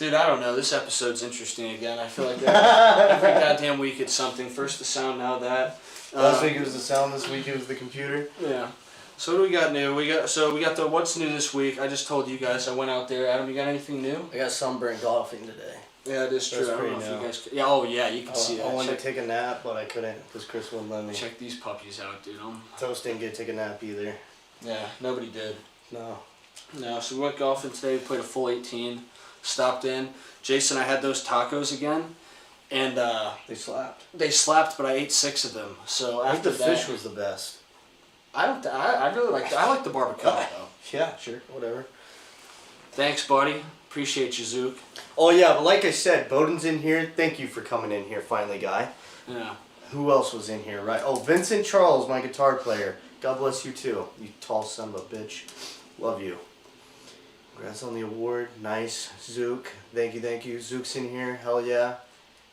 Dude, I don't know. This episode's interesting again. I feel like every goddamn week it's something. First the sound, now that. Last week it was the sound. This week it was the computer. Yeah. So what do we got new? We got the what's new this week. I just told you guys. I went out there. Adam, you got anything new? I got sunburnt golfing today. Yeah, it is true. I don't know if you guys. Yeah. Oh yeah, you can see that. I wanted to take a nap, but I couldn't because Chris wouldn't let me. Check these puppies out, dude. Toast didn't get to take a nap either. Yeah, nobody did. No. No. So we went golfing today. We played a full 18. Stopped in. Jason, I had those tacos again, and they slapped. They slapped, but I ate 6 of them. So I think after the fish was the best. I really like. I like the barbacoa though. Yeah, sure, whatever. Thanks, buddy. Appreciate you, Zook. Oh yeah, but like I said, Bowden's in here. Thank you for coming in here, finally, guy. Yeah. Who else was in here, right? Oh, Vincent Charles, my guitar player. God bless you too. You tall son of a bitch. Love you. Congrats on the award. Nice. Zook. Thank you, thank you. Zook's in here. Hell yeah.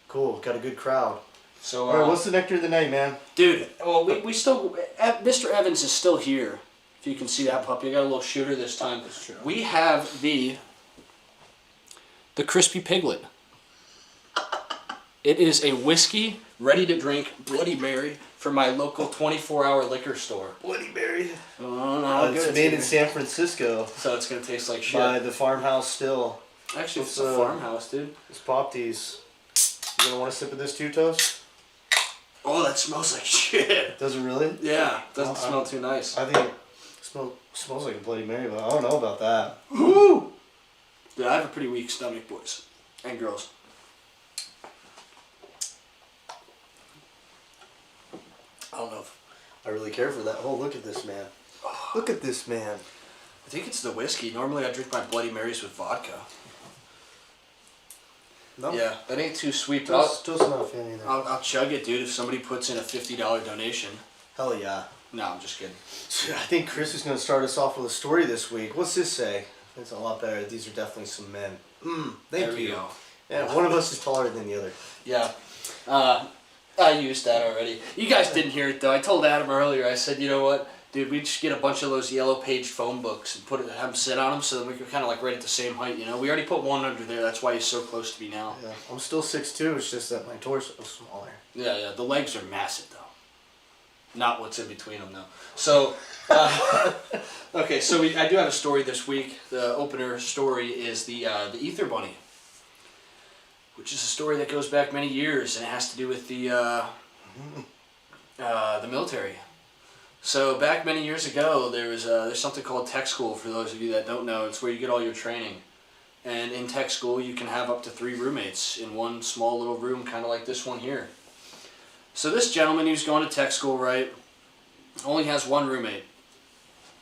Cool. Got a good crowd. So, alright, what's the nectar of the night, man? Dude, well, we still... Mr. Evans is still here. If you can see that puppy. I got a little shooter this time. That's true. We have the Crispy Piglet. It is a whiskey, ready-to-drink Bloody Mary from my local 24-hour liquor store. Bloody Mary. Oh, no, it's made in San Francisco. So it's going to taste like shit. By the farmhouse still. Actually, it's a farmhouse, dude. Let's pop these. You gonna want a sip of this too, Toast? Oh, that smells like shit. Does it really? Yeah, doesn't smell too nice. I think it smells like a Bloody Mary, but I don't know about that. Woo! Dude, I have a pretty weak stomach, boys and girls. I don't know if I really care for that. Oh, look at this man. Look at this man. I think it's the whiskey. Normally I drink my Bloody Marys with vodka. No. Yeah, that ain't too sweet, but Toast not a fan either. I'll chug it, dude, if somebody puts in a $50 donation. Hell yeah. No, I'm just kidding. I think Chris is going to start us off with a story this week. What's this say? It's a lot better. These are definitely some men. Thank you. Go. Yeah, one of us is taller than the other. Yeah. I used that already. You guys didn't hear it, though. I told Adam earlier, I said, you know what? Dude, we just get a bunch of those yellow page phone books and have them sit on them so that we can kind of like right at the same height, you know? We already put one under there. That's why he's so close to me now. Yeah, I'm still 6'2". It's just that my torso is smaller. Yeah. The legs are massive, though. Not what's in between them, though. So, okay, so I do have a story this week. The opener story is the Ether Bunny, which is a story that goes back many years, and it has to do with the military. So back many years ago, there's something called tech school. For those of you that don't know, it's where you get all your training. And in tech school, you can have up to 3 roommates in one small little room, kind of like this one here. So this gentleman who's going to tech school, right, only has 1 roommate.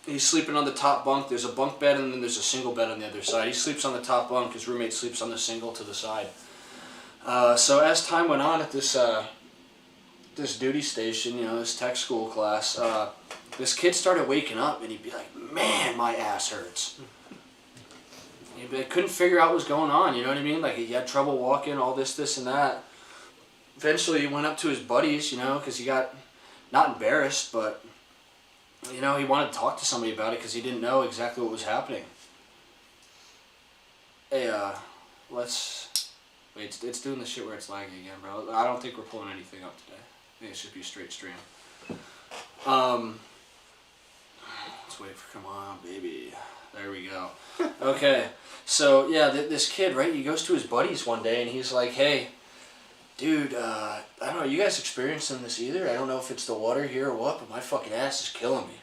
He's sleeping on the top bunk. There's a bunk bed, and then there's a single bed on the other side. He sleeps on the top bunk. His roommate sleeps on the single to the side. So as time went on at this duty station, you know, this tech school class, this kid started waking up, and he'd be like, man, my ass hurts. He couldn't figure out what was going on, you know what I mean? Like, he had trouble walking, all this, and that. Eventually, he went up to his buddies, you know, because he got, not embarrassed, but, you know, he wanted to talk to somebody about it because he didn't know exactly what was happening. Hey, wait, it's doing the shit where it's lagging again, bro. I don't think we're pulling anything up today. I think it should be a straight stream. Let's wait for, come on, baby. There we go. Okay, so, yeah, this kid, right, he goes to his buddies one day, and he's like, hey, dude, I don't know, you guys experiencing this either? I don't know if it's the water here or what, but my fucking ass is killing me.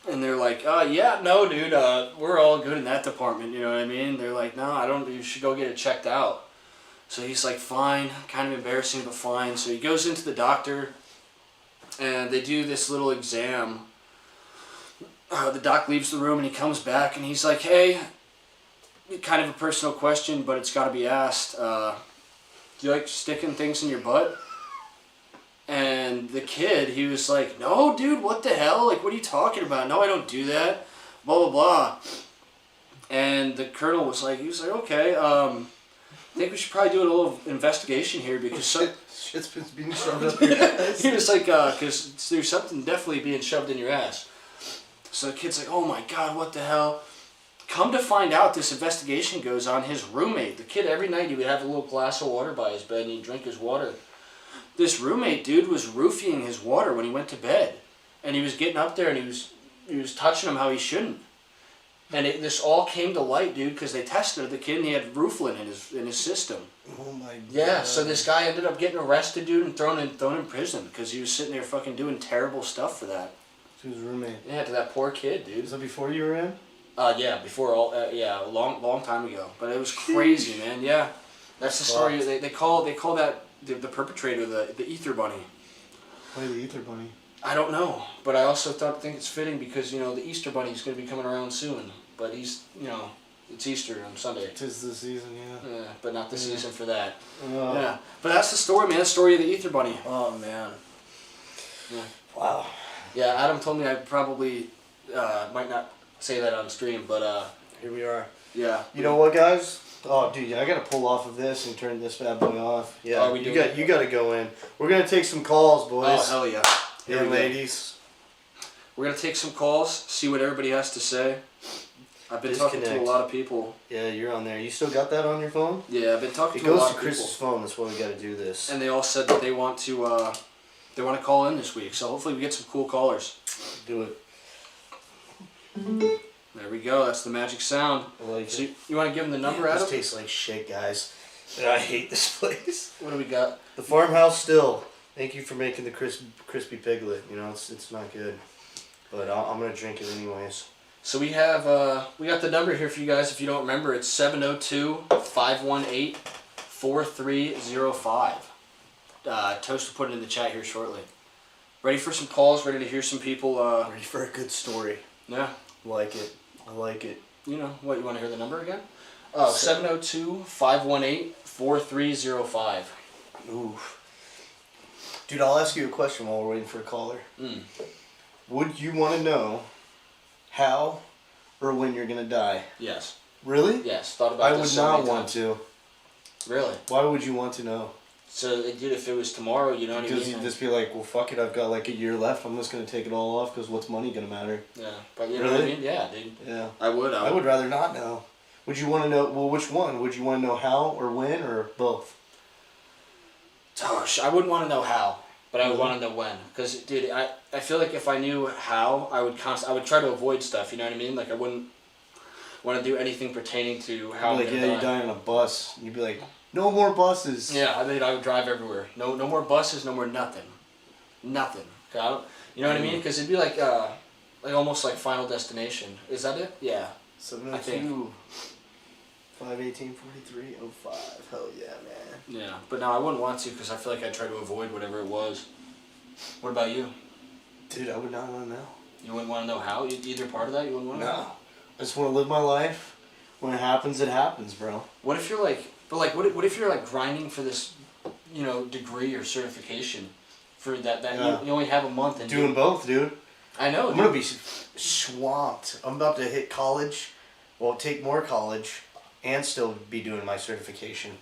And they're like, yeah, no, dude, we're all good in that department, you know what I mean? They're like, no, you should go get it checked out. So he's like, fine, kind of embarrassing, but fine. So he goes into the doctor, and they do this little exam. The doc leaves the room, and he comes back, and he's like, hey, kind of a personal question, but it's got to be asked. Do you like sticking things in your butt? And the kid, he was like, no, dude, what the hell? Like, what are you talking about? No, I don't do that. Blah, blah, blah. And the colonel was like, okay, I think we should probably do a little investigation here because shit's being shoved up your ass. He was like, because there's something definitely being shoved in your ass. So the kid's like, oh my god, what the hell? come to find out, this investigation goes on. His roommate, the kid, every night he would have a little glass of water by his bed and he'd drink his water. This roommate, dude, was roofing his water when he went to bed. And he was getting up there and he was touching him how he shouldn't. And this all came to light, dude, because they tested the kid and he had rooflin in his system. Oh my god. Yeah, so this guy ended up getting arrested, dude, and thrown in prison because he was sitting there fucking doing terrible stuff for that. To his roommate. Yeah, to that poor kid, dude. Was that before you were in? Yeah, before a long time ago. But it was crazy, man. Yeah, that's the story. They call that the perpetrator the Ether Bunny. Why the Ether Bunny? I don't know, but I also think it's fitting because the Easter Bunny is going to be coming around soon. But he's it's Easter on Sunday. 'Tis the season, yeah. Yeah, but not the season for that. Oh. Yeah, but that's the story, man. The story of the Ether Bunny. Oh man. Yeah. Wow. Yeah, Adam told me I probably might not say that on stream, but here we are. Yeah. You know what, guys? Oh, dude, I gotta pull off of this and turn this bad boy off. Yeah, you gotta go in. We're gonna take some calls, boys. Oh hell yeah. Yeah, ladies. We're gonna take some calls, see what everybody has to say. I've been talking to a lot of people. Yeah, you're on there. You still got that on your phone? Yeah, I've been talking to a lot of people. It goes to Chris's phone. That's why we gotta do this. And they all said that they want to call in this week. So hopefully we get some cool callers. Do it. There we go. That's the magic sound. I like so it. You want to give them the number, Adam? This tastes like shit, guys. I hate this place. What do we got? The Farmhouse Still. Thank you for making the crispy piglet. It's not good, but I'm gonna drink it anyways. So we have we got the number here for you guys. If you don't remember, it's 702-518-4305. Toast will put it in the chat here shortly. Ready for some calls? Ready to hear some people? Ready for a good story. Yeah. Like it. I like it. You know what? You want to hear the number again? 702-518-4305. Ooh. Dude, I'll ask you a question while we're waiting for a caller. Would you want to know how or when you're gonna die? Yes. Really? Yes. Thought about this. I would not want to. Really? Why would you want to know? So, dude, if it was tomorrow, you know what I mean? Because you'd just be like, well, fuck it, I've got like a year left. I'm just gonna take it all off because what's money gonna matter? Yeah, but you know what I mean? Yeah, dude. Yeah. I would. I would rather not know. Would you want to know? Well, which one? Would you want to know how or when or both? Gosh, I wouldn't want to know how. But I would want to know when, because dude, I feel like if I knew how, I would try to avoid stuff. You know what I mean? Like I wouldn't want to do anything pertaining to how. Like you die on a bus. You'd be like, no more buses. Yeah, I mean I would drive everywhere. No more buses. No more nothing. Nothing. You know what I mean? Because it'd be like almost like Final Destination. Is that it? Yeah. 702. 518-4305. Hell yeah, man. Yeah, but no, I wouldn't want to because I feel like I'd try to avoid whatever it was. What about you? Dude, I would not want to know. You wouldn't want to know how? Either part of that? You wouldn't want to know? No. I just want to live my life. When it happens, bro. What if you're like, what if you're like grinding for this, degree or certification for that you only have a month and doing both, dude. I know. I'm gonna be swamped. I'm about to hit college. Well, take more college. And still be doing my certification.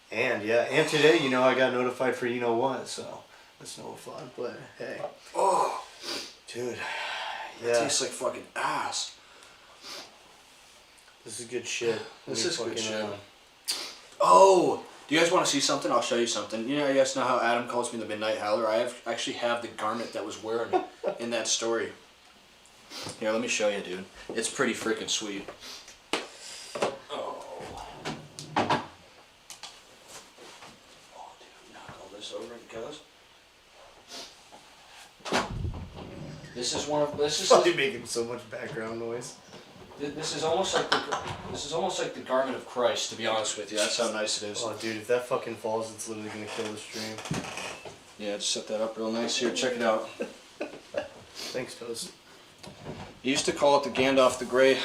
And today, I got notified for what, so that's no fun, but hey. Oh, dude. Yeah. It tastes like fucking ass. This is good shit. This is good shit. Oh, do you guys want to see something? I'll show you something. You guys know how Adam calls me the Midnight Howler? I actually have the garment that was wearing it in that story. Here, let me show you, dude. It's pretty freaking sweet. This is probably making so much background noise. This is almost like the garment of Christ, to be honest with you. That's how nice it is. Oh, dude, if that fucking falls, it's literally gonna kill the stream. Yeah, just set that up real nice here. Check it out. Thanks, Toast. You used to call it the Gandalf the Grey.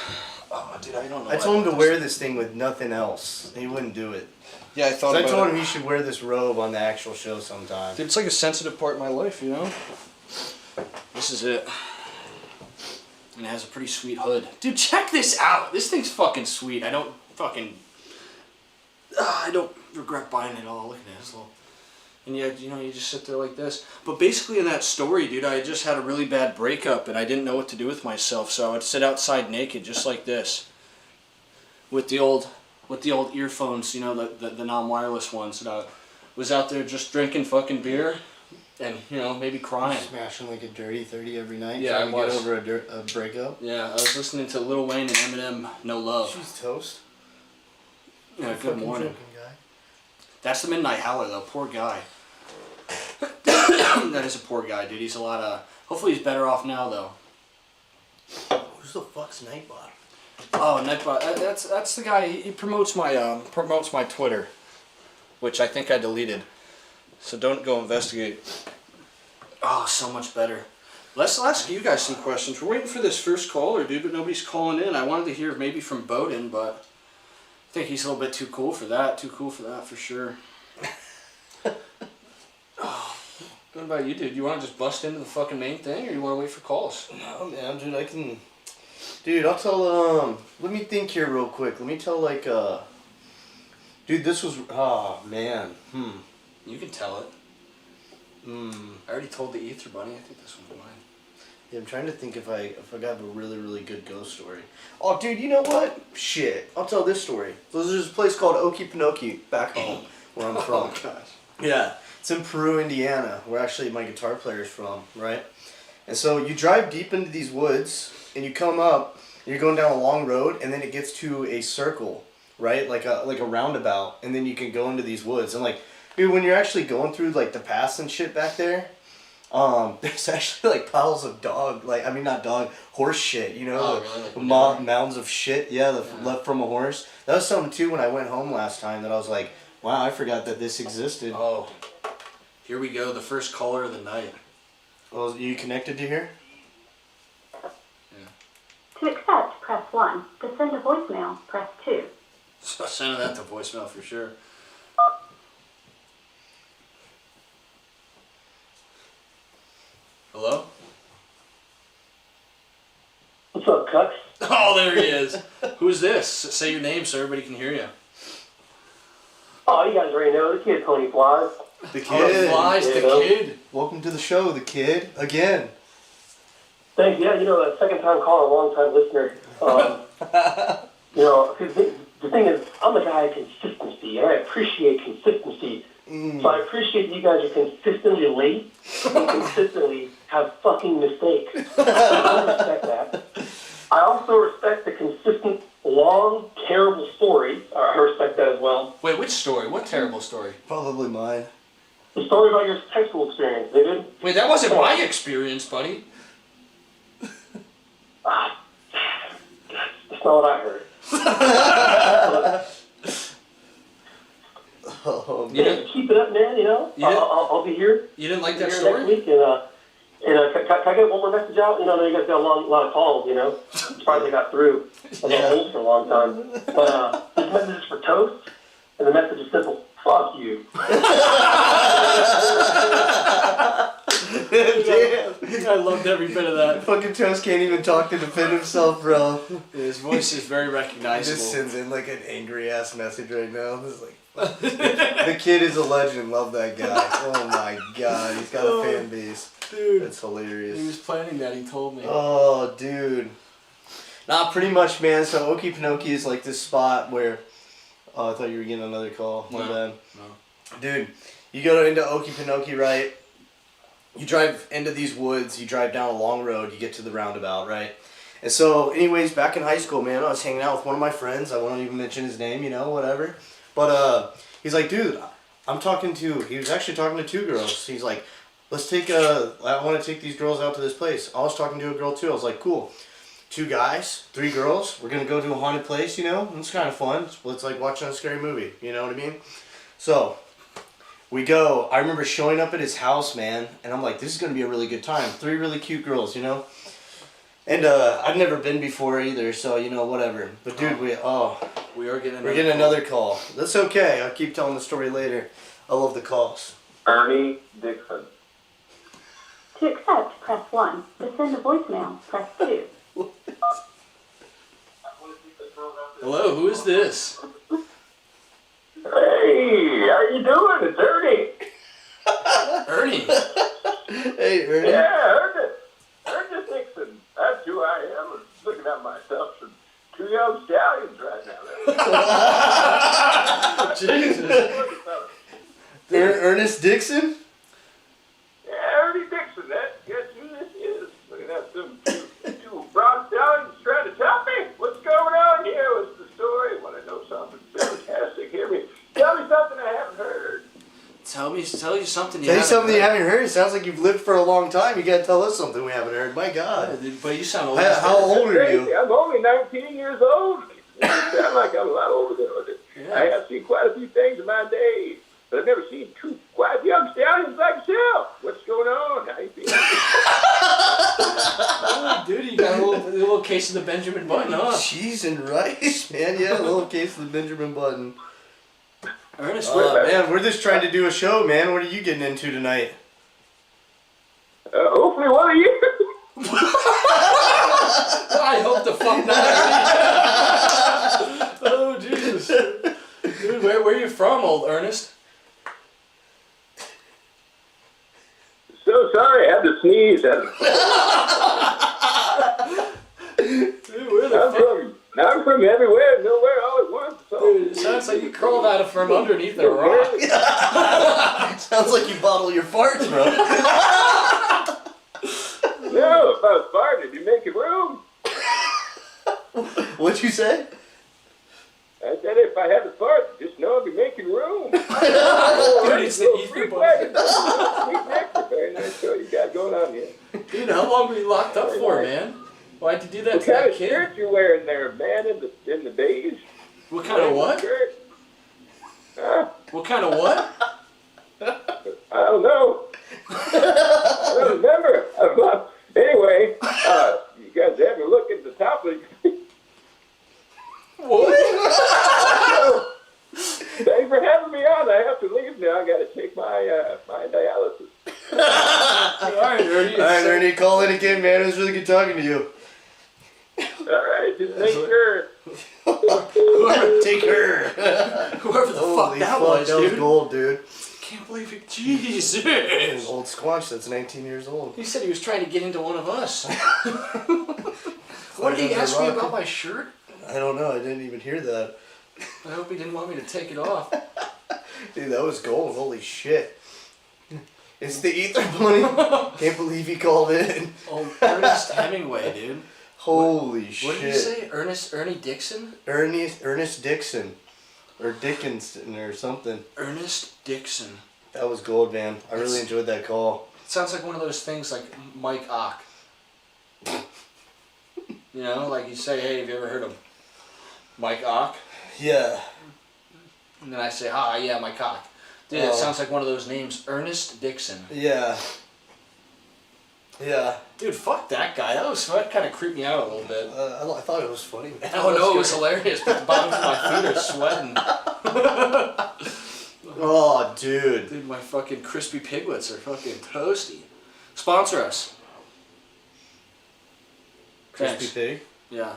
Oh, dude, I don't know. I told him to wear this thing with nothing else. He wouldn't do it. Yeah, I thought. So I told him he should wear this robe on the actual show sometime. Dude, it's like a sensitive part of my life, This is it. And it has a pretty sweet hood. Dude, check this out. This thing's fucking sweet. I don't regret buying it all. Look at this little And yet, you know, you just sit there like this. But basically in that story, dude, I just had a really bad breakup and I didn't know what to do with myself. So I would sit outside naked just like this. With the old earphones, you know, the non-wireless ones. And I was out there just drinking fucking beer and, you know, maybe crying. Smashing like a dirty 30 every night. Yeah, trying to get over a breakup. Yeah, I was listening to Lil Wayne and Eminem, No Love. She's toast. Yeah, good morning. Guy. That's the Midnight Howler though, poor guy. That is a poor guy, dude. He's hopefully he's better off now though. Who's the fuck's Nightbot? Oh, Nightbot. That's the guy. He promotes my Twitter, which I think I deleted. So don't go investigate. Oh, so much better. Let's ask you guys some questions. We're waiting for this first caller, dude, but nobody's calling in. I wanted to hear maybe from Bowden, but I think he's a little bit too cool for that. Too cool for that for sure. What about you, dude? You want to just bust into the fucking main thing, or you want to wait for calls? No, man, dude, I can... Dude, I'll tell, let me think here real quick. Let me tell, like, dude, this was... Oh, man. You can tell it. I already told the Ether Bunny. I think this one's mine. Yeah, I'm trying to think if I got a really, really good ghost story. Oh, dude, you know what? Shit. I'll tell this story. So there's this place called Okefenokee back home, where I'm from. Oh, gosh. Yeah. It's in Peru, Indiana, where actually my guitar player's from, right? And so you drive deep into these woods, and you come up, and you're going down a long road, and then it gets to a circle, right? Like a roundabout, and then you can go into these woods. And like, dude, when you're actually going through like the paths and shit back there, there's actually like piles of horse shit, you know? Oh, really? Mounds of shit, left from a horse. That was something too when I went home last time that I was like, wow, I forgot that this existed. Oh. Here we go, the first caller of the night. Well, you connected to here? Yeah. To accept, press 1. To send a voicemail, press 2. So send that to voicemail for sure. Hello? What's up, Cucks? Oh, there he is. Who's this? Say your name so everybody can hear you. Oh, you guys already know the kid, Pony Flies. The Oh, kid. Flies, the kid. Welcome to the show, the kid. Again. Thanks. Yeah, you know, a second-time caller, long-time listener. You know, the thing is, I'm a guy of consistency, and I appreciate consistency. So I appreciate that you guys are consistently late and consistently have fucking mistakes. I respect that. I also respect the consistent, long, terrible stories. I respect that as well. Wait, which story? What terrible story? Probably mine. The story about your high school experience, David. Wait, that wasn't my experience, buddy. That's not what I heard. Yeah, keep it up, man. You know, I'll be here. You didn't like I'll that be here story? next week, and can I get one more message out? You know, I know you guys got a lot of calls. You know, surprised they got through. I was on hold for a long time. But this message is for Toast, and the message is simple: fuck you. Damn. I loved every bit of that. Fucking Toast can't even talk to defend himself, bro. His voice is very He recognizable. just sends in like an angry ass message right now. This is like, the kid is a legend. Love that guy. Oh my god, he's got a fan base. Dude. That's hilarious. He was planning that, he told me. Oh, dude. Nah, pretty much, man. So Okefenokee is like this spot where... Oh, I thought you were getting another call. My bad. No. Dude, you go into Okefenokee, right? You drive into these woods, you drive down a long road, you get to the roundabout, right? And so, anyways, back in high school, man, I was hanging out with one of my friends. I won't even mention his name, you know, whatever. But he's like, dude, he was actually talking to two girls. He's like, I want to take these girls out to this place. I was talking to a girl too. I was like, cool. 2 guys, 3 girls. We're going to go to a haunted place, you know? It's kind of fun. It's like watching a scary movie, you know what I mean? So, we go. I remember showing up at his house, man, and I'm like, this is going to be a really good time. 3 really cute girls, you know? And I've never been before either, so, you know, whatever. But, dude, we're getting another call. That's okay. I'll keep telling the story later. I love the calls. Ernie Dixon. To accept, press 1. To send a voicemail, press 2. Hello, who is this? Hey, how you doing? It's Ernie. Ernie. Hey, Ernie. Yeah, Ernest Dixon. That's who I am. I'm looking at myself some 2 young stallions right now. Jesus. Ernest Dixon? Yeah, Ernie Dixon. Guess who this is? Looking at some two broad stallions trying to tell me what's going on here. What's the story? Want to know something fantastic? Tell me something I haven't heard. Tell you something. Tell you something you haven't heard. It sounds like you've lived for a long time. You gotta tell us something we haven't heard. My God. But you sound old. How old are you? I'm only 19 years old. You sound like I'm a lot older than I did. Yeah. I have seen quite a few things in my day, but I've never seen two quite young stallions like yourself. What's going on? How you feeling? Oh, dude, you got a little case of the Benjamin Button, huh? Cheese and rice, man. Yeah, a little case of the Benjamin Button. Ernest, Man, we're just trying to do a show, man. What are you getting into tonight? Hopefully one of you. I hope the fuck not. Oh, Jesus. Dude, where are you from, old Ernest? So sorry, I had to sneeze. Dude, where the fuck? I'm from everywhere, nowhere, all at once. So. Dude, it sounds like you crawled out from underneath a rock. Sounds like you bottle your farts, bro. No, if I was farting, you making room. What'd you say? I said if I had to fart, just know I'd be making room. Dude, it's the Ether Bunny. Sweet Nectar, very nice show you got going on here. Dude, how long were you locked up for, man? Why'd you do that What to kind that of kid? shirt you wearing there, man, in the beige? What kind of what? Shirt? Huh? What kind of what? I don't know. I don't remember. Anyway, you guys ever look at the top of What? Thanks for having me on. I have to leave now. I got to take my dialysis. All right, Ernie. All right, Ernie, call in again, man. It was really good talking to you. All right, just make sure. Take her. Whoever the fuck that was, That was dude. gold, dude. Can't believe it. Jesus. An old squanch that's 19 years old. He said he was trying to get into one of us. What did he ask me about my shirt? I don't know. I didn't even hear that. I hope he didn't want me to take it off. Dude, that was gold. Holy shit. It's the Ether Bunny. Can't believe he called in. Oh, Ernest Hemingway, dude. Holy shit. What did you say? Ernie Dixon? Ernest Dixon. Or Dickinson or something. Ernest Dixon. That was gold, man. I really enjoyed that call. It sounds like one of those things like Mike Ock. You know, like you say, hey, have you ever heard of Mike Ock? Yeah. And then I say, yeah, Mike Ock. Dude, it sounds like one of those names, Ernest Dixon. Yeah. Yeah. Dude, fuck that guy. That kind of creeped me out a little bit. I thought it was funny. Oh no, it was hilarious, but the bottoms of my feet are sweating. Oh, dude. Dude, my fucking crispy piglets are fucking toasty. Sponsor us. Crispy Thanks. pig? Yeah.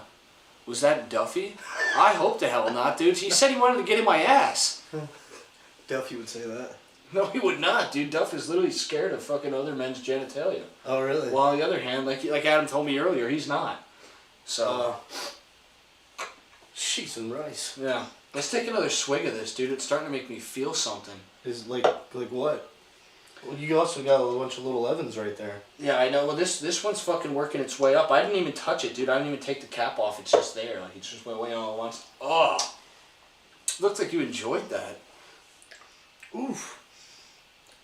Was that Duffy? I hope the hell not, dude. He said he wanted to get in my ass. Duffy would say that. No, he would not, dude. Duff is literally scared of fucking other men's genitalia. Oh, really? Well, on the other hand, like Adam told me earlier, he's not. So, cheese and rice. yeah. Let's take another swig of this, dude. It's starting to make me feel something. Is like what? Well, you also got a bunch of little Evans right there. Yeah, I know. Well, this one's fucking working its way up. I didn't even touch it, dude. I didn't even take the cap off. It's just there. Like, it just went way all at once. Oh! Looks like you enjoyed that. Oof.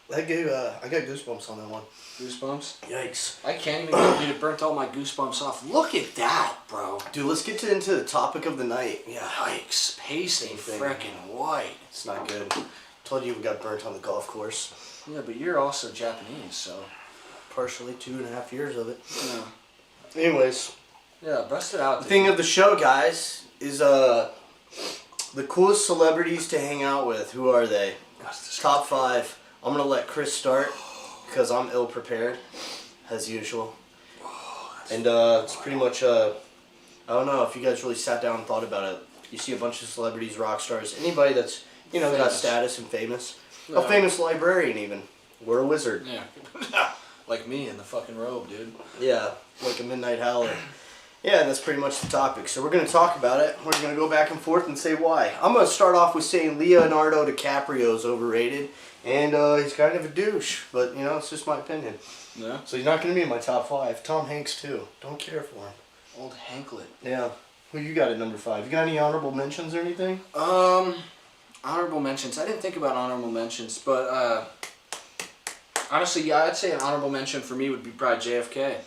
That gave, I got goosebumps on that one. Goosebumps? Yikes. I can't even get, dude, it burnt all my goosebumps off. Look at that, bro. Dude, let's get into the topic of the night. Yeah. Yikes. Pasty frickin' white. It's not good. Told you we got burnt on the golf course. Yeah, but you're also Japanese, so. Partially 2.5 years of it. Yeah. Anyways. Yeah, bust it out, The dude. thing of the show, guys, is the coolest celebrities to hang out with. Who are they? Top 5. I'm going to let Chris start because I'm ill prepared, as usual. And it's pretty much, I don't know if you guys really sat down and thought about it. You see a bunch of celebrities, rock stars, anybody that's, got Famous. status and famous. Yeah. A famous librarian even. We're a wizard. Yeah. Like me in the fucking robe, dude. Yeah, like a midnight howler. Yeah, and that's pretty much the topic. So we're going to talk about it. We're going to go back and forth and say why. I'm going to start off with saying Leonardo DiCaprio is overrated. And he's kind of a douche. But, you know, it's just my opinion. Yeah. So he's not going to be in my top 5. Tom Hanks, too. Don't care for him. Old Hanklet. Yeah. Who you got at number 5? You got any honorable mentions or anything? Honorable mentions. I didn't think about honorable mentions, but honestly, yeah, I'd say an honorable mention for me would be probably JFK.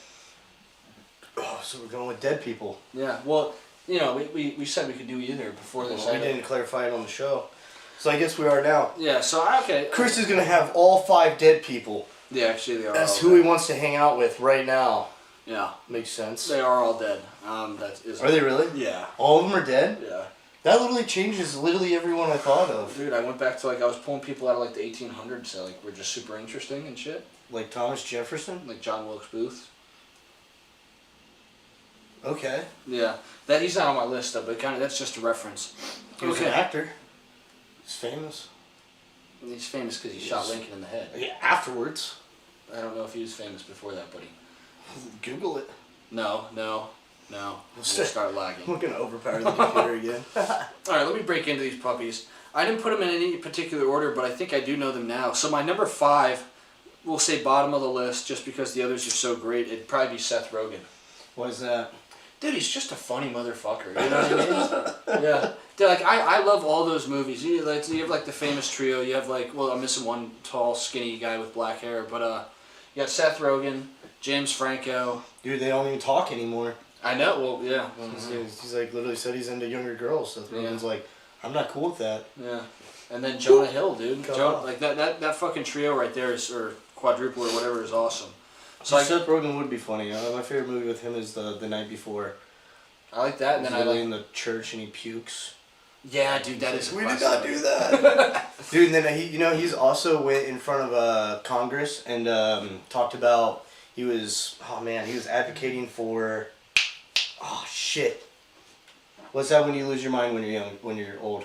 Oh, so we're going with dead people. Yeah, well, you know, we said we could do either before this. Well, we didn't clarify it on the show. So I guess we are now. Yeah, so, okay. Chris is going to have all 5 dead people. Yeah, actually, they are. That's all who he dead. wants to hang out with right now. Yeah. Makes sense. They are all dead. That is. Are they really? Yeah. All of them are dead? Yeah. That literally changes literally everyone I thought of. Dude, I went back to, like, I was pulling people out of, like, the 1800s that, like, were just super interesting and shit. Like Thomas Jefferson? Like John Wilkes Booth. Okay. Yeah. That he's not on my list, though, but kind of, that's just a reference. He was an actor. He's famous. He's famous because he shot Lincoln in the head. Yeah, afterwards. I don't know if he was famous before that, buddy. Google it. No. We'll start lagging. We're going to overpower the computer again. Alright, let me break into these puppies. I didn't put them in any particular order, but I think I do know them now. So my number 5, we'll say bottom of the list, just because the others are so great. It'd probably be Seth Rogen. What is that? Dude, he's just a funny motherfucker. You know what I mean? Yeah. Dude, like, I love all those movies. You have, like, the famous trio. You have, like, well, I'm missing one tall, skinny guy with black hair, but, you got Seth Rogen, James Franco. Dude, they don't even talk anymore. I know, well, yeah. He's like, literally said he's into younger girls. Seth Rogen's like, I'm not cool with that. Yeah. And then Jonah Hill, dude. God. Like, that fucking trio right there is, or quadruple or whatever, is awesome. So Seth Rogen would be funny. My favorite movie with him is the Night Before. I like that, and He's then I like... in the church and he pukes. Yeah, dude, that is... We did not do that. Dude, and then he's also went in front of Congress and talked about he was advocating for... Oh, shit. What's that when you lose your mind when you're young, when you're old?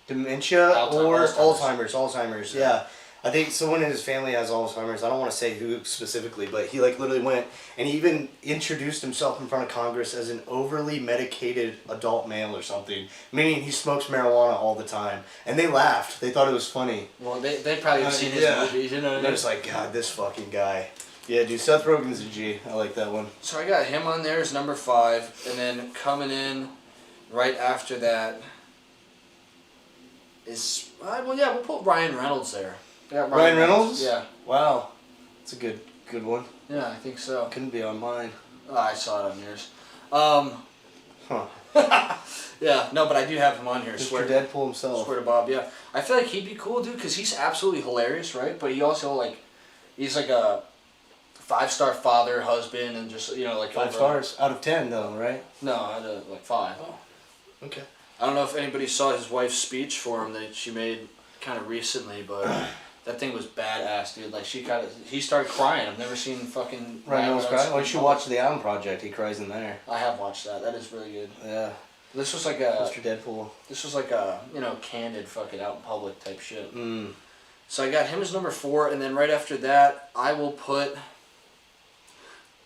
Dementia or Alzheimer's. Yeah. I think someone in his family has Alzheimer's. I don't want to say who specifically, but he like literally went and he even introduced himself in front of Congress as an overly medicated adult male or something, meaning he smokes marijuana all the time. And they laughed. They thought it was funny. Well, they probably have seen his movies, you know what I mean? They're just like, God, this fucking guy. Yeah, dude, Seth Rogen's a G. I like that one. So I got him on there as number 5, and then coming in right after that is... Well, yeah, we'll put Ryan Reynolds there. Ryan Reynolds? Yeah. Wow. That's a good one. Yeah, I think so. Couldn't be on mine. Oh, I saw it on yours. Huh. Yeah, no, but I do have him on here. Mr. Deadpool himself. Swear to Bob, yeah. I feel like he'd be cool, dude, because he's absolutely hilarious, right? But he also, like, he's like a 5-star father, husband, and just, you know, like... 5 stars out of 10, though, right? No, I'd like 5. Oh, okay. I don't know if anybody saw his wife's speech for him that she made kind of recently, but that thing was badass, dude. Like, he started crying. I've never seen fucking... Ryan Reynolds cry? Why don't you watch The Adam Project? He cries in there. I have watched that. That is really good. Yeah. This was like a... Mr. Deadpool. This was like a, you know, candid fucking out in public type shit. Mm. So I got him as number 4, and then right after that, I will put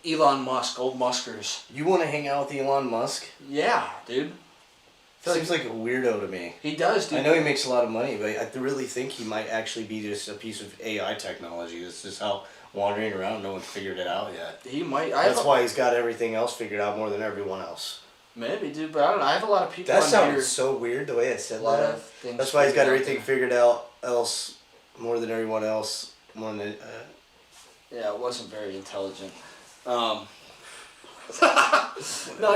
Elon Musk, old Muskers. You want to hang out with Elon Musk? Yeah, dude. Seems like a weirdo to me. He does, dude. I know he makes a lot of money, but I really think he might actually be just a piece of AI technology. It's just how wandering around, no one's figured it out yet. He might. That's why he's got everything else figured out more than everyone else. Maybe, dude, but I don't know. I have a lot of people That on sounds here. so weird the way I said A lot that. of things. That's why he's got figured out everything there. figured out else more than everyone else. More than Yeah, it wasn't very intelligent. No,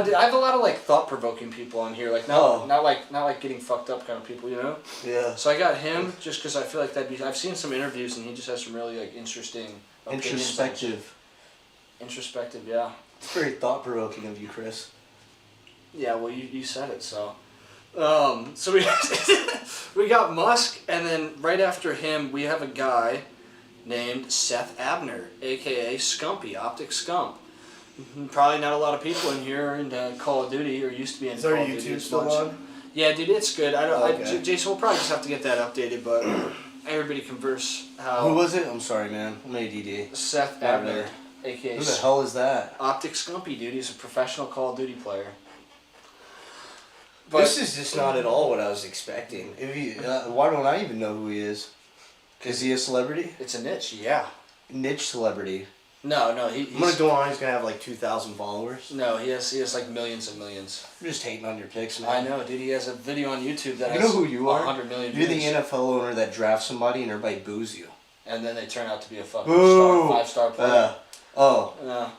dude, I have a lot of like thought-provoking people on here. Like not like getting fucked up kind of people, you know. Yeah. So I got him just because I feel like that'd be. I've seen some interviews and he just has some really like interesting. Introspective. Introspective, yeah. It's very thought-provoking of you, Chris. Yeah, well, you said it, so. So we we got Musk, and then right after him, we have a guy named Seth Abner, a.k.a. Scumpy, Optic Scump. Probably not a lot of people in here into Call of Duty, or used to be in Call of Duty as much. Still on? Yeah, dude, it's good. I don't. Okay. Jason, we'll probably just have to get that updated, but everybody converse how. Who was it? I'm sorry, man. I'm ADD. Seth Not Abner, really. aka Who the hell is that? Optic Scumpy, dude. He's a professional Call of Duty player. But This is just not at all what I was expecting. If he, why don't I even know who he is? Is he a celebrity? it's a niche, yeah. Niche celebrity. No, I'm gonna go on. He's gonna have like 2,000 followers. No, he has like millions and millions. I'm just hating on your picks, man. I know, dude. He has a video on YouTube that You has know who you are? 100 million You're views. the NFL owner that drafts somebody and everybody boos you. And then they turn out to be a fucking Boo! 5-star player. Oh. No.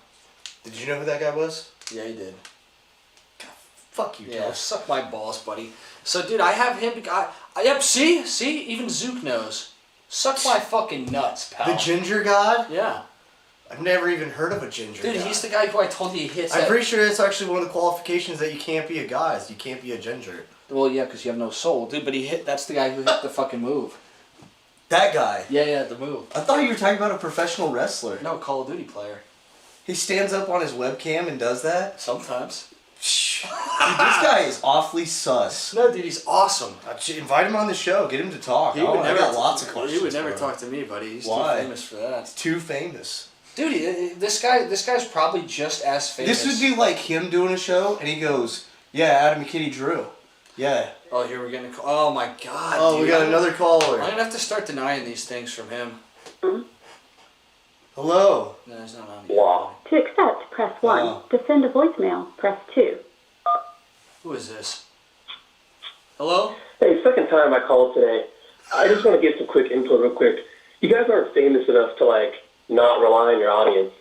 Did you know who that guy was? Yeah, he did. Fuck you, Yeah, Josh. suck my balls, buddy. So, dude, I have him. Yep, see, even Zook knows. Suck my fucking nuts, pal. The ginger god? Yeah. I've never even heard of a ginger Dude, god. he's the guy who I told you he hits. I'm pretty sure that's actually one of the qualifications that you can't be a guy. Is you can't be a ginger. Well, yeah, because you have no soul, dude. But that's the guy who hit the fucking move. That guy. Yeah, the move. I thought you were talking about a professional wrestler. No, Call of Duty player. He stands up on his webcam and does that? Sometimes. Dude, this guy is awfully sus. No, dude, he's awesome. Invite him on the show. Get him to talk. I got lots of questions. He would never for him. talk to me, buddy. He's Why? too famous for that. He's too famous. Dude, this guy's probably just as famous. This would be like him doing a show, and he goes, "Yeah, Adam and Kitty Drew." Yeah. Oh, here we're getting a call. Oh my god. Oh, dude. we got another caller. I'm gonna have to start denying these things from him. Hello. No, he's not on. Wow. To accept, press 1. Oh. To send a voicemail, press 2. Who is this? Hello? Hey, second time I called today. I just want to give some quick input real quick. You guys aren't famous enough to, like, not rely on your audience.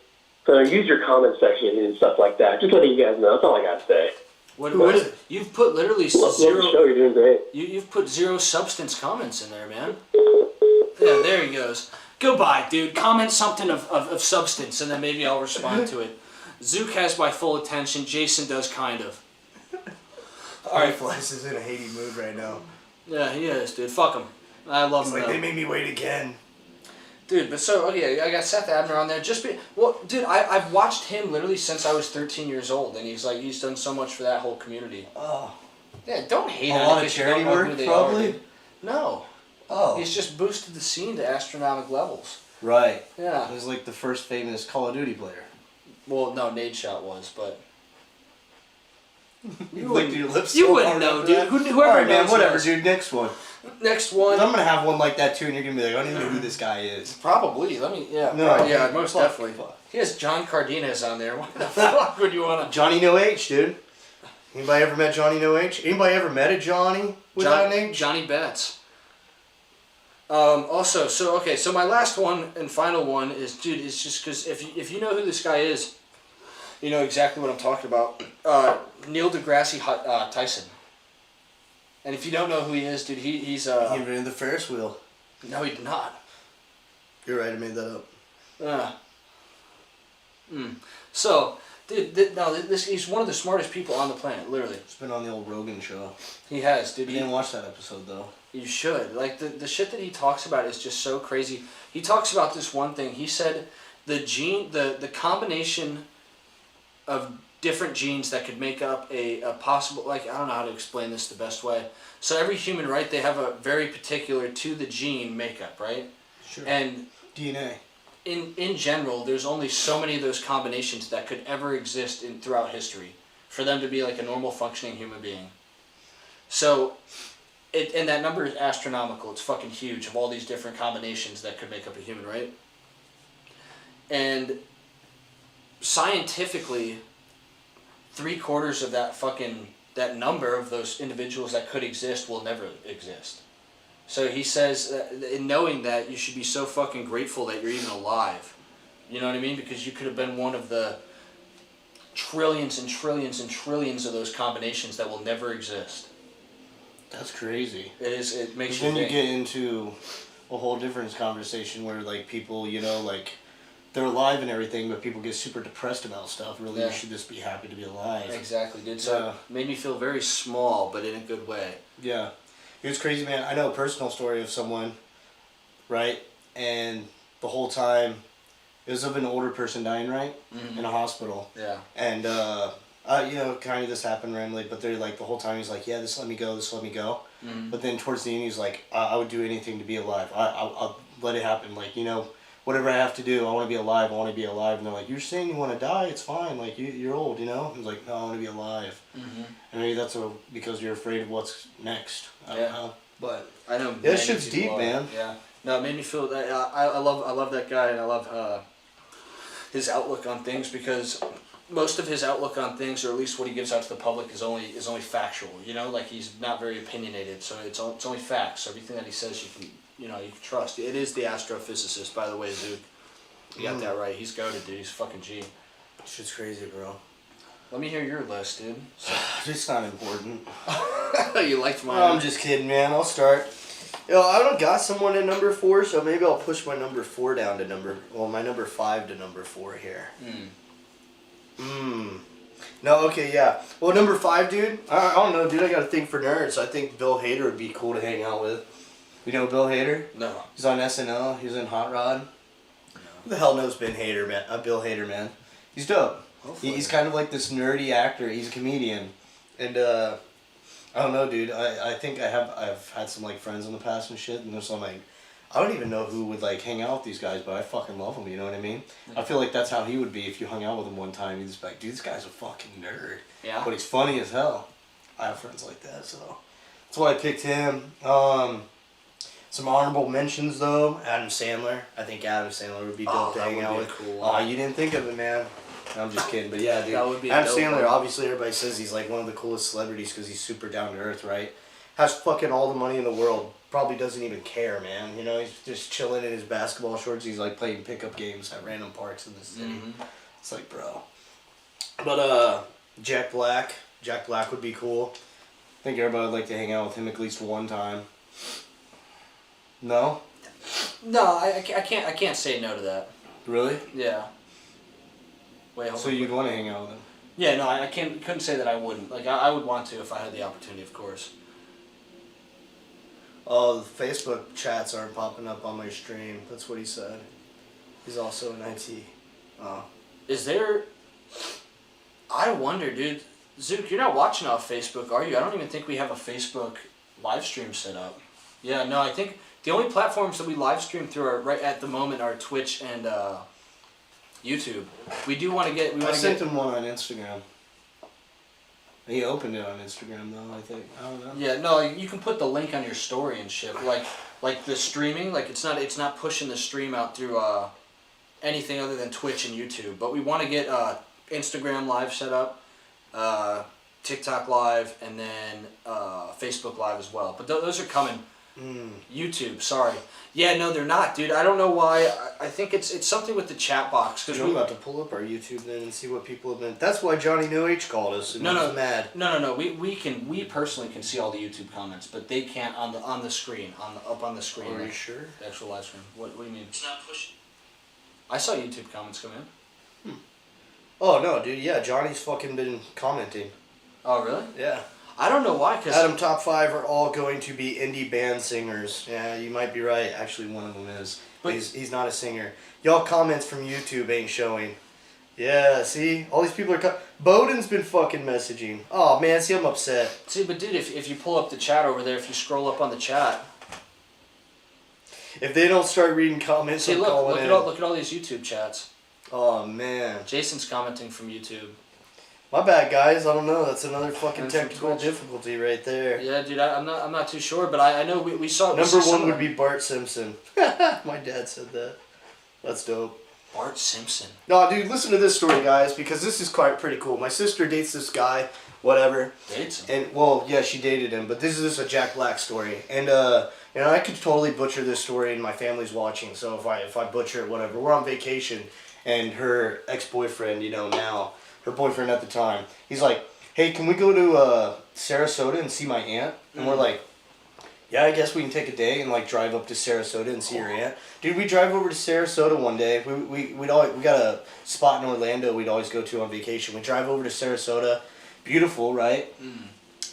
So use your comment section and stuff like that. Just letting you guys know. That's all I got to say. What is it? You've put literally Love the show. zero. You're doing great. You've put zero substance comments in there, man. Yeah, there he goes. Goodbye, dude. Comment something of substance, and then maybe I'll respond to it. Zook has my full attention. Jason does kind of. Alright, Flies is in a Haiti mood right now. Yeah, he is, dude. Fuck him. I love It's him. like, though. they made me wait again. Dude, but so, okay, I got Seth Abner on there. Dude, I've watched him literally since I was 13 years old, and he's done so much for that whole community. Oh. Yeah, don't hate A on lot it of 'cause you charity don't know who work, they probably? are, dude. No. Oh. He's just boosted the scene to astronomical levels. Right. Yeah. He was like the first famous Call of Duty player. Well, no, Nade Shot was, but... You licked your lips You so wouldn't hard know, after dude. that. Whoever Alright, man, knows whatever, knows. dude. Next one. Next I'm one... gonna have one like that too, and you're gonna be like, I don't even know who this guy is. Probably. Let me... Yeah, No. probably, yeah, most Fuck, definitely. fuck. He has John Cardenas on there. What the fuck would you want to... Johnny No H, dude. Anybody ever met Johnny No H? Anybody ever met a Johnny without an H? Johnny Betts. Also, so my last one and final one is, dude, it's just because if you know who this guy is, you know exactly what I'm talking about. Neil deGrasse Tyson. And if you don't know who he is, dude, he's He invented the Ferris wheel. no, he did not. You're right, I made that up. So, dude, he's one of the smartest people on the planet, literally. It's been on the old Rogan show. He has, dude. I didn't watch that episode though. You should. Like, the shit that he talks about is just so crazy. He talks about this one thing. He said the combination of different genes that could make up a possible, like, I don't know how to explain this the best way. So every human, right, they have a very particular to the gene makeup, right? Sure. And DNA. in general, there's only so many of those combinations that could ever exist throughout history for them to be like a normal functioning human being. So, and that number is astronomical. It's fucking huge of all these different combinations that could make up a human, right? And scientifically, 3/4 of that number of those individuals that could exist will never exist. So he says, in knowing that, you should be so fucking grateful that you're even alive. You know what I mean? Because you could have been one of the trillions and trillions and trillions of those combinations that will never exist. That's crazy. It is. It makes you Then you think. get into a whole different conversation where like people, you know, like they're alive and everything, but people get super depressed about stuff. Really, Yeah. you should just be happy to be alive. Exactly, dude. So Yeah. it made me feel very small, but in a good way. Yeah. It was crazy, man. I know a personal story of someone, right? And the whole time, it was of an older person dying, right? Mhm. In a hospital. Yeah. And Kind of this happened randomly, but they're like the whole time he's like, yeah, this let me go, this let me go. Mm-hmm. But then towards the end he's like, I would do anything to be alive. I'll let it happen. Like, whatever I have to do, I want to be alive. I want to be alive. And they're like, you're saying you want to die? It's fine. Like you're old, He's like, no, I want to be alive. Mm-hmm. And maybe that's because you're afraid of what's next. I don't know. But I know. that shit's deep, man. Yeah. No, it made me feel that I love that guy, and I love his outlook on things, because most of his outlook on things, or at least what he gives out to the public, is only factual. Like he's not very opinionated, so it's only facts. So everything that he says, you can trust. It is the astrophysicist, by the way, Zook. You got that right. He's goated, dude. He's fucking G. Shit's crazy, bro. Let me hear your list, dude. It's not important. You liked mine. I'm just kidding, man. I'll start. I don't got someone at number 4, so maybe I'll push my number 4 down to my number 5 to number 4 here. No, okay, yeah. Well, number 5, dude, I don't know, dude. I got a thing for nerds. I think Bill Hader would be cool to hang out with. You know Bill Hader? No. He's on SNL. He was in Hot Rod. No. Who the hell knows Bill Hader, man? He's dope. He's kind of like this nerdy actor. He's a comedian. And, I don't know, dude. I think I've had some, like, friends in the past and shit, and there's some, like, I don't even know who would, like, hang out with these guys, but I fucking love them, you know what I mean? I feel like that's how he would be if you hung out with him one time. You'd just be like, dude, this guy's a fucking nerd. Yeah. But he's funny as hell. I have friends like that, so that's why I picked him. Some honorable mentions, though. Adam Sandler. I think Adam Sandler would be dope to hang out with. Cool. Oh, you didn't think of it, man. I'm just kidding, but yeah, dude. That would be Adam dope, Sandler, man. obviously, everybody says he's like one of the coolest celebrities because he's super down to earth, right? Has fucking all the money in the world. Probably doesn't even care, man. He's just chilling in his basketball shorts. He's like playing pickup games at random parks in the city. Mm-hmm. It's like, bro. But Jack Black would be cool. I think everybody would like to hang out with him at least one time. No? No, I can't say no to that. Really? Yeah. Wait, hold on. So you'd want to hang out with him? Yeah, no, I couldn't say that I wouldn't. Like, I would want to if I had the opportunity, of course. Oh, the Facebook chats aren't popping up on my stream. That's what he said. He's also in IT. Oh. Is there... I wonder, dude. Zook, you're not watching off Facebook, are you? I don't even think we have a Facebook live stream set up. Yeah, no, I think the only platforms that we live stream through are right at the moment are Twitch and YouTube. We do want to get... I sent him one on Instagram. He opened it on Instagram though, I think. I don't know. Yeah, no, you can put the link on your story and shit. Like the streaming, like it's not pushing the stream out through anything other than Twitch and YouTube. But we want to get Instagram Live set up, TikTok Live, and then Facebook Live as well. But those are coming. YouTube, sorry. Yeah, no, they're not, dude. I don't know why. I think it's something with the chat box. Cause we're about to pull up our YouTube then and see what people have been. That's why Johnny New H called us. And was mad. No. We personally can see all the YouTube comments, but they can't on the screen, up on the screen. Are you sure? The actual live stream. What do you mean? It's not pushing. I saw YouTube comments come in. Oh no, dude. Yeah, Johnny's fucking been commenting. Oh really? Yeah. I don't know why, cause Adam, top 5 are all going to be indie band singers. Yeah, you might be right. Actually, one of them is. But he's not a singer. Y'all comments from YouTube ain't showing. Yeah, see? All these people are... Bowden's been fucking messaging. Oh, man, see, I'm upset. See, but dude, if you pull up the chat over there, if you scroll up on the chat... If they don't start reading comments, see, I'm look calling in. look at all these YouTube chats. Oh, man. Jason's commenting from YouTube. My bad, guys. I don't know. That's another fucking technical difficulty right there. Yeah, dude. I'm not too sure, but I know we saw. Number 1 would be Bart Simpson. My dad said that. That's dope. Bart Simpson. No, dude. Listen to this story, guys, because this is quite pretty cool. My sister dates this guy. Whatever. Dates him. And well, yeah, she dated him. But this is a Jack Black story, and I could totally butcher this story, and my family's watching. So if I butcher it, whatever. We're on vacation, and her ex-boyfriend, now. Her boyfriend at the time, he's like, hey, can we go to Sarasota and see my aunt? And we're like, yeah, I guess we can take a day and like drive up to Sarasota and see your aunt. Dude, we drive over to Sarasota one day. We got a spot in Orlando we'd always go to on vacation. We drive over to Sarasota, beautiful, right?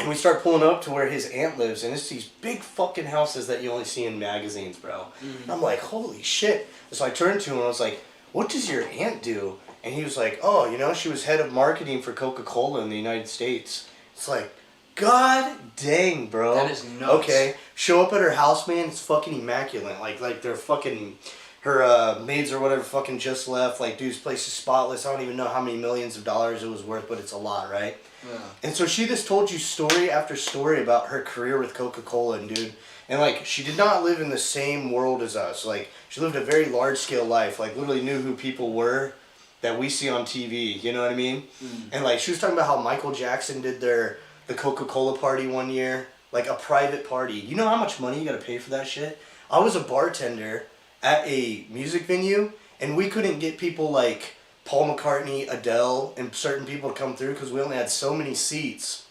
And we start pulling up to where his aunt lives, and it's these big fucking houses that you only see in magazines, bro. And I'm like, holy shit. So I turned to him and I was like, what does your aunt do? And he was like, oh, you know, she was head of marketing for Coca-Cola in the United States. It's like, God dang, bro. That is nuts. Okay, show up at her house, man. It's fucking immaculate. Like they're fucking, her maids or whatever fucking just left. Like, dude's place is spotless. I don't even know how many millions of dollars it was worth, but it's a lot, right? Yeah. And so she just told you story after story about her career with Coca-Cola, and dude, and like she did not live in the same world as us. Like she lived a very large scale life. Like literally knew who people were that we see on TV. You know what I mean? Mm. And like she was talking about how Michael Jackson did the Coca-Cola party one year, like a private party. You know how much money you gotta pay for that shit? I was a bartender at a music venue, and we couldn't get people like Paul McCartney, Adele, and certain people to come through because we only had so many seats.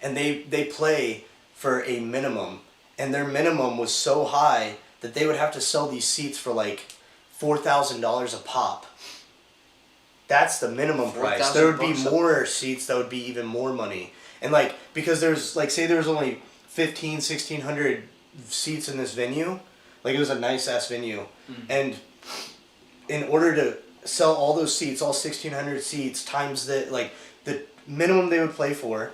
And they play for a minimum, and their minimum was so high that they would have to sell these seats for like $4,000 a pop. That's the minimum price. There would be more seats that would be even more money. And like, because there's like, say there's only 1,600 seats in this venue, like it was a nice ass venue. Mm-hmm. And in order to sell all those seats, all 1,600 seats times the minimum they would play for,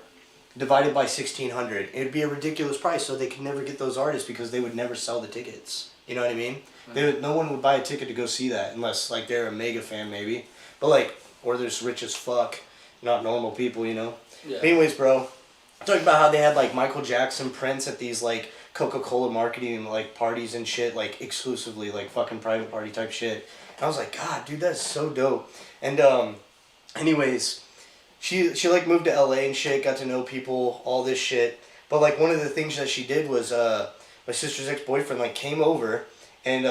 divided by 1,600, it'd be a ridiculous price. So they could never get those artists because they would never sell the tickets. You know what I mean? No one would buy a ticket to go see that unless like they're a mega fan maybe, but like, or they're just rich as fuck, not normal people, you know. Yeah. But anyways, bro, talking about how they had like Michael Jackson, Prince at these like Coca-Cola marketing like parties and shit, like exclusively like fucking private party type shit. And I was like, God, dude, that's so dope. And anyways, she like moved to LA and shit, got to know people, all this shit. But like one of the things that she did was my sister's ex-boyfriend like came over and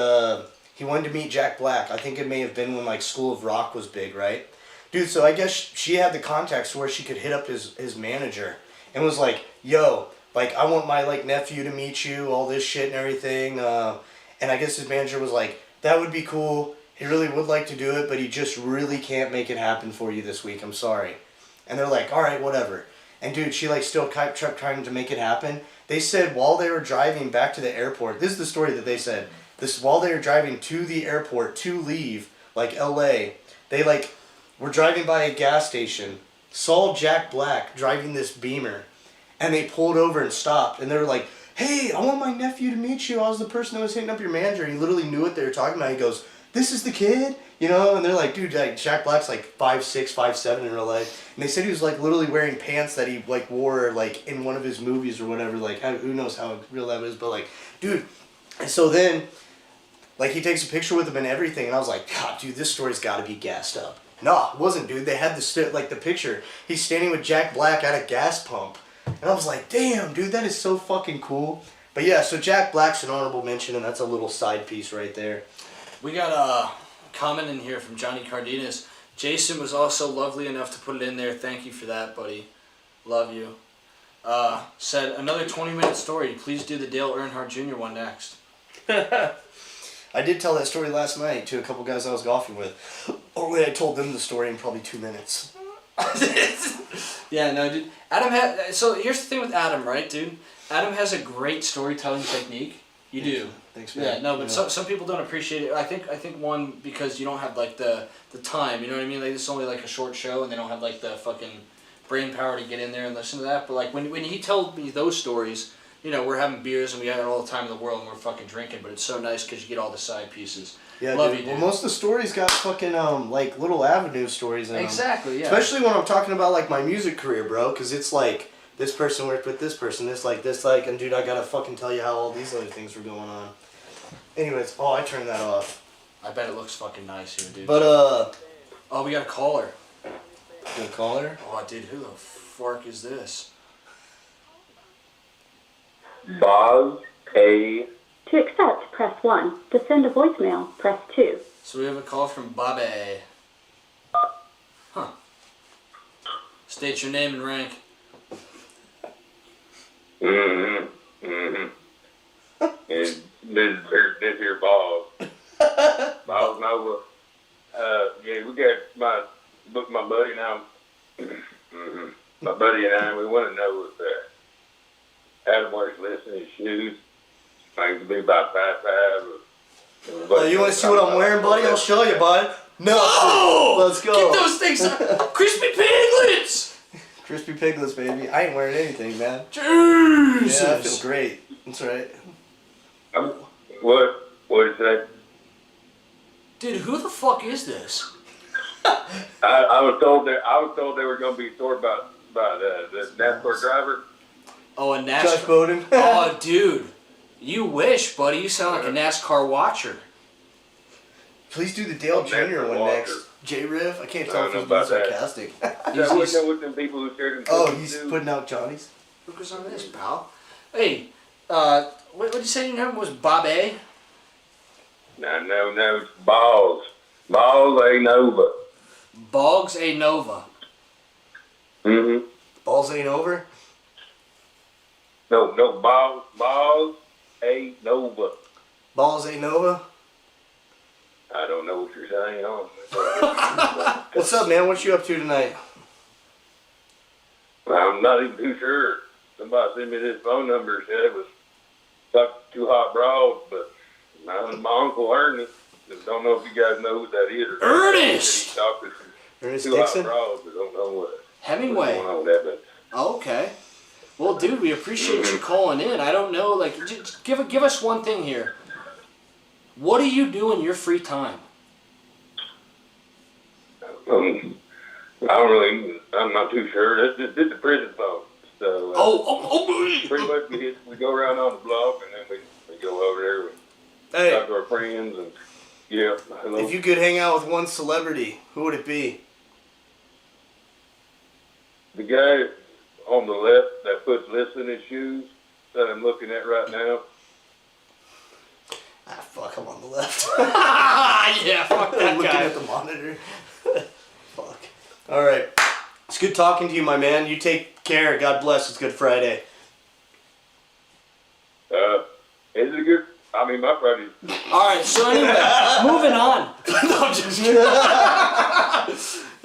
he wanted to meet Jack Black. I think it may have been when like School of Rock was big, right? Dude, so I guess she had the contacts where she could hit up his manager and was like, yo, like, I want my, like, nephew to meet you, all this shit and everything. And I guess his manager was like, that would be cool. He really would like to do it, but he just really can't make it happen for you this week. I'm sorry. And they're like, all right, whatever. And, dude, she, like, still kept trying to make it happen. They said while they were driving back to the airport, this is the story that they said, while they were driving to the airport to leave, like, L.A., they, like, were driving by a gas station, saw Jack Black driving this Beamer, and they pulled over and stopped, and they were like, hey, I want my nephew to meet you. I was the person that was hitting up your manager. And he literally knew what they were talking about. He goes, this is the kid? You know? And they're like, dude, like, Jack Black's like 5'6", 5'7" in real life. And they said he was like literally wearing pants that he like wore like in one of his movies or whatever. Like, who knows how real that is, but like, dude. And so then, like, he takes a picture with him and everything, and I was like, God, dude, this story's got to be gassed up. No, it wasn't, dude. They had the picture. He's standing with Jack Black at a gas pump. And I was like, damn, dude, that is so fucking cool. But yeah, so Jack Black's an honorable mention, and that's a little side piece right there. We got a comment in here from Johnny Cardenas. Jason was also lovely enough to put it in there. Thank you for that, buddy. Love you. Said, another 20-minute story. Please do the Dale Earnhardt Jr. one next. I did tell that story last night to a couple guys I was golfing with. Only I told them the story in probably 2 minutes. Yeah, no, dude. So here's the thing with Adam, right, dude? Adam has a great storytelling technique. You do. Thanks, man. Yeah, no, but some people don't appreciate it. I think one, because you don't have like the time, you know what I mean? Like, it's only like a short show and they don't have like the fucking brain power to get in there and listen to that. But like when he told me those stories, you know, we're having beers and we have all the time in the world and we're fucking drinking, but it's so nice because you get all the side pieces. Yeah, Love dude. you, dude. Well, most of the stories got fucking like little avenue stories in them. Exactly, yeah. Especially when I'm talking about like my music career, bro, because it's like this person worked with this person, this, and dude, I gotta fucking tell you how all these other things were going on. Anyways, I turned that off. I bet it looks fucking nice here, dude. But oh, we got a caller. you a caller? Oh, dude, who the fork is this? Boz A. To accept, press 1. To send a voicemail, press 2. So we have a call from Bobby. Huh. State your name and rank. And this here Bob. Bob Nova. Yeah, we got my buddy and I. My buddy and I, we want to know if Adam wears less in his shoes. Things to be about 5'5". You want to see what I'm wearing, buddy? I'll show you, bud. No! Oh! Let's go. Get those things out. Crispy piglets! Crispy piglets, baby. I ain't wearing anything, man. Jesus! Yeah, I feel great. That's right. What did you say? Dude, who the fuck is this? I was told they were going to be sorted by the NASCAR driver. Oh, a Josh NASCAR. Bowden. Oh, dude. You wish, buddy. You sound like a NASCAR watcher. Please do the Dale Jr. one next. J-Riff? I can't tell if he's being sarcastic. That wasn't with them people who shared them. Oh, he's putting out Johnny's? Focus on this, pal. Hey, what did you say your name was? Bob A? No, it's Balls. Balls A Nova. Boggs A Nova. Mm-hmm. Balls ain't over? No, Balls A Nova. Balls ain't Nova? I don't know what you're saying. What's up, man? What you up to tonight? I'm not even too sure. Somebody sent me this phone number. Said it was talk to Hot Broad, but my Uncle Ernie. Just don't know if you guys know who that is. Ernest! He talked to Ernest Two Hot Dixon? Broads, but don't know what's Hemingway. going on with that. But Oh, okay. Well, dude, we appreciate you calling in. I don't know, like, just give us one thing here. What do you do in your free time? I'm not too sure. This is the prison phone. So pretty much we go around on the block and then we go over there and Hey, talk to our friends and yeah. Hello. if you could hang out with one celebrity, who would it be? The guy on the left that puts lists in his shoes that I'm looking at right now. Ah, fuck, I'm on the left. Yeah, fuck that Looking guy. at the monitor. Fuck. All right. It's good talking to you, my man. You take care. God bless. It's Good Friday. Is it a good? I mean, my Friday's. All right, so anyway, moving on. No, I'm just kidding.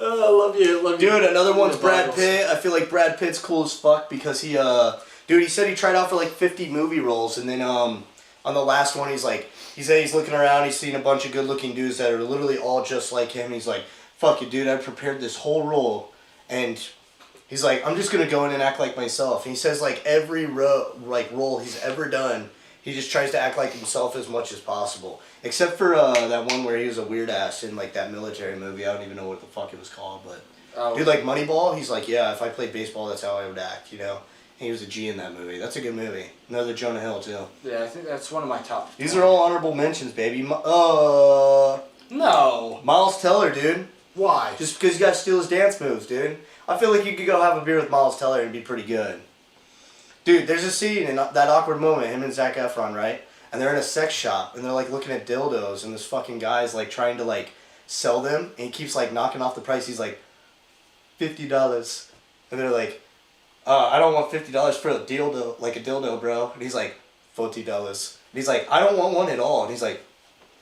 Oh, I love you. Dude, another one's Brad Bibles. Pitt. I feel like Brad Pitt's cool as fuck because he said he tried out for like 50 movie roles, and then on the last one he said he's looking around, he's seen a bunch of good looking dudes that are literally all just like him, and he's like, fuck it, dude, I prepared this whole role, and he's like, I'm just gonna go in and act like myself. And he says like every role he's ever done, he just tries to act like himself as much as possible. Except for that one where he was a weird ass in like that military movie. I don't even know what the fuck it was called, but dude, like Moneyball, he's like, yeah, if I played baseball, that's how I would act, you know. And he was a G in that movie. That's a good movie. Another Jonah Hill too. Yeah, I think that's one of my top. These are all honorable mentions, baby. No. Miles Teller, dude. Why? Just because you got to steal his dance moves, dude. I feel like you could go have a beer with Miles Teller and be pretty good. Dude, there's a scene in that awkward moment, him and Zac Efron, right? And they're in a sex shop, and they're like looking at dildos, and this fucking guy's like trying to like sell them, and he keeps like knocking off the price. He's like, $50. And they're like, I don't want $50 for a dildo, bro. And he's like, $40. And he's like, I don't want one at all. And he's like,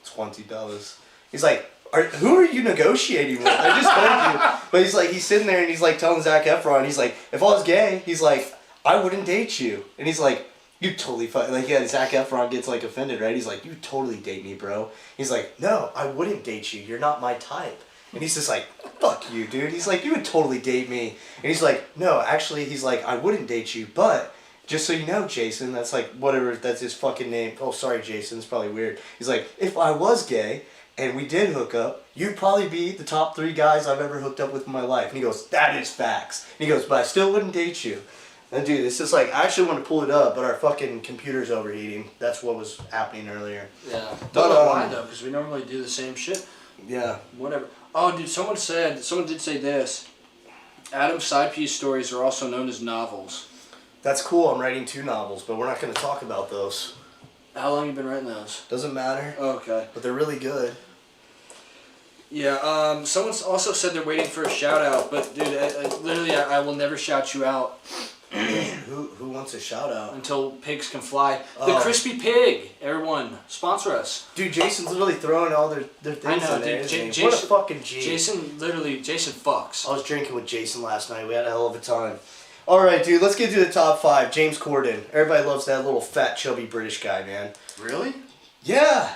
$20. He's like, who are you negotiating with? I just told you. But he's sitting there and he's like telling Zac Efron, he's like, if I was gay, he's like, I wouldn't date you. And he's like, you totally Zac Efron gets like offended, right? He's like, you totally date me, bro. He's like, no, I wouldn't date you. You're not my type. And he's just like, fuck you, dude. He's like, you would totally date me. And he's like, no, actually, he's like, I wouldn't date you, but just so you know, Jason, that's like, whatever, that's his fucking name. Oh, sorry, Jason, it's probably weird. He's like, if I was gay and we did hook up, you'd probably be the top 3 guys I've ever hooked up with in my life. And he goes, that is facts. And he goes, but I still wouldn't date you. And dude, it's just like, I actually want to pull it up, but our fucking computer's overheating. That's what was happening earlier. Yeah. But, Don't know why though, because we normally do the same shit. Yeah. Whatever. Oh, dude, someone did say this. Adam's side piece stories are also known as novels. That's cool. I'm writing 2 novels, but we're not going to talk about those. How long you been writing those? Doesn't matter. Okay. But they're really good. Yeah, someone also said they're waiting for a shout out, but dude, literally I will never shout you out Who wants a shout out? until pigs can fly. The Oh. Crispy Pig, everyone, sponsor us. Dude, Jason's literally throwing all their things I know, in there. dude. Isn't he? What a fucking G. Jason fucks. I was drinking with Jason last night. We had a hell of a time. Alright, dude, let's get to the top 5. James Corden. Everybody loves that little fat, chubby British guy, man. Really? Yeah.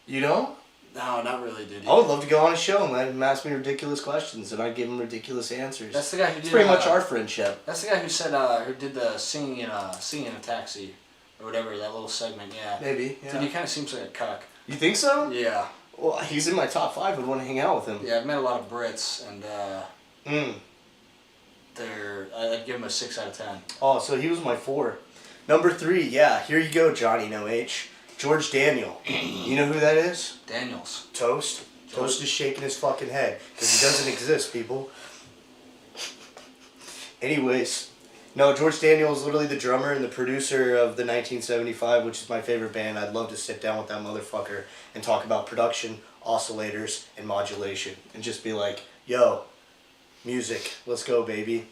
You know? No, not really, dude. I would love to go on a show and let him ask me ridiculous questions, and I'd give him ridiculous answers. That's the guy who did. It's pretty much our friendship. That's the guy who said who did the singing in a taxi, or whatever, that little segment. Yeah. Maybe. Yeah. Dude, he kind of seems like a cuck. You think so? Yeah. Well, he's in my top 5. I'd want to hang out with him. Yeah, I've met a lot of Brits, and Mm. I'd give him a 6 out of 10. Oh, so he was my 4. Number 3, yeah. Here you go, Johnny No H. George Daniel. You know who that is? Daniels. Toast. Toast is shaking his fucking head because he doesn't exist, people. Anyways, no, George Daniel is literally the drummer and the producer of the 1975, which is my favorite band. I'd love to sit down with that motherfucker and talk about production, oscillators, and modulation, and just be like, yo, music, let's go, baby.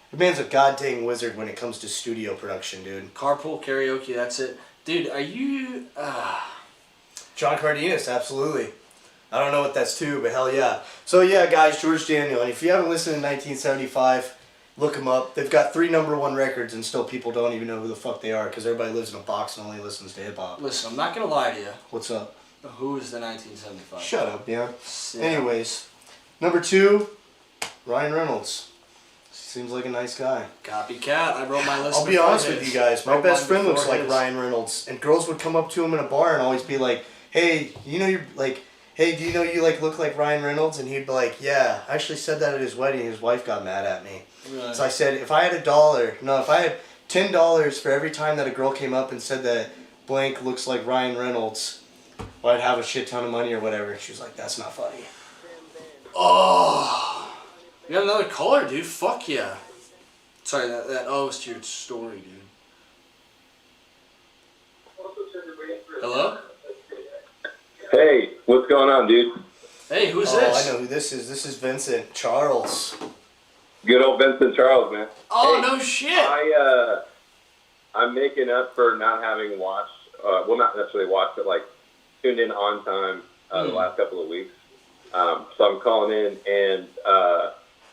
The man's a goddamn wizard when it comes to studio production, dude. Carpool karaoke, that's it. Dude, are you... John Cardenas, absolutely. I don't know what that's to, but hell yeah. So yeah, guys, George Daniel, and if you haven't listened to 1975, look them up. They've got 3 #1 records, and still people don't even know who the fuck they are because everybody lives in a box and only listens to hip hop. Listen, I'm not going to lie to you. What's up? Who is the 1975? Shut up, yeah. Yeah. Anyways, number 2, Ryan Reynolds. Seems like a nice guy. Copycat. I wrote my list. I'll be honest with you guys. My best friend looks like his. Ryan Reynolds, and girls would come up to him in a bar and always be like, "Hey, you know you're like, hey, do you know you like look like Ryan Reynolds?" And he'd be like, "Yeah." I actually said that at his wedding. His wife got mad at me. Really? So I said, if I had if I had $10 for every time that a girl came up and said that blank looks like Ryan Reynolds, well, I'd have a shit ton of money or whatever. She was like, "That's not funny." Oh, you got another caller, dude. Fuck yeah. Sorry, that was to your story, dude. Hello? Hey, what's going on, dude? Hey, who's Oh, this? I know who this is. This is Vincent Charles. Good old Vincent Charles, man. Oh, Hey, no shit. I'm making up for not having watched, well, not necessarily watched, but like tuned in on time the last couple of weeks. So I'm calling in, and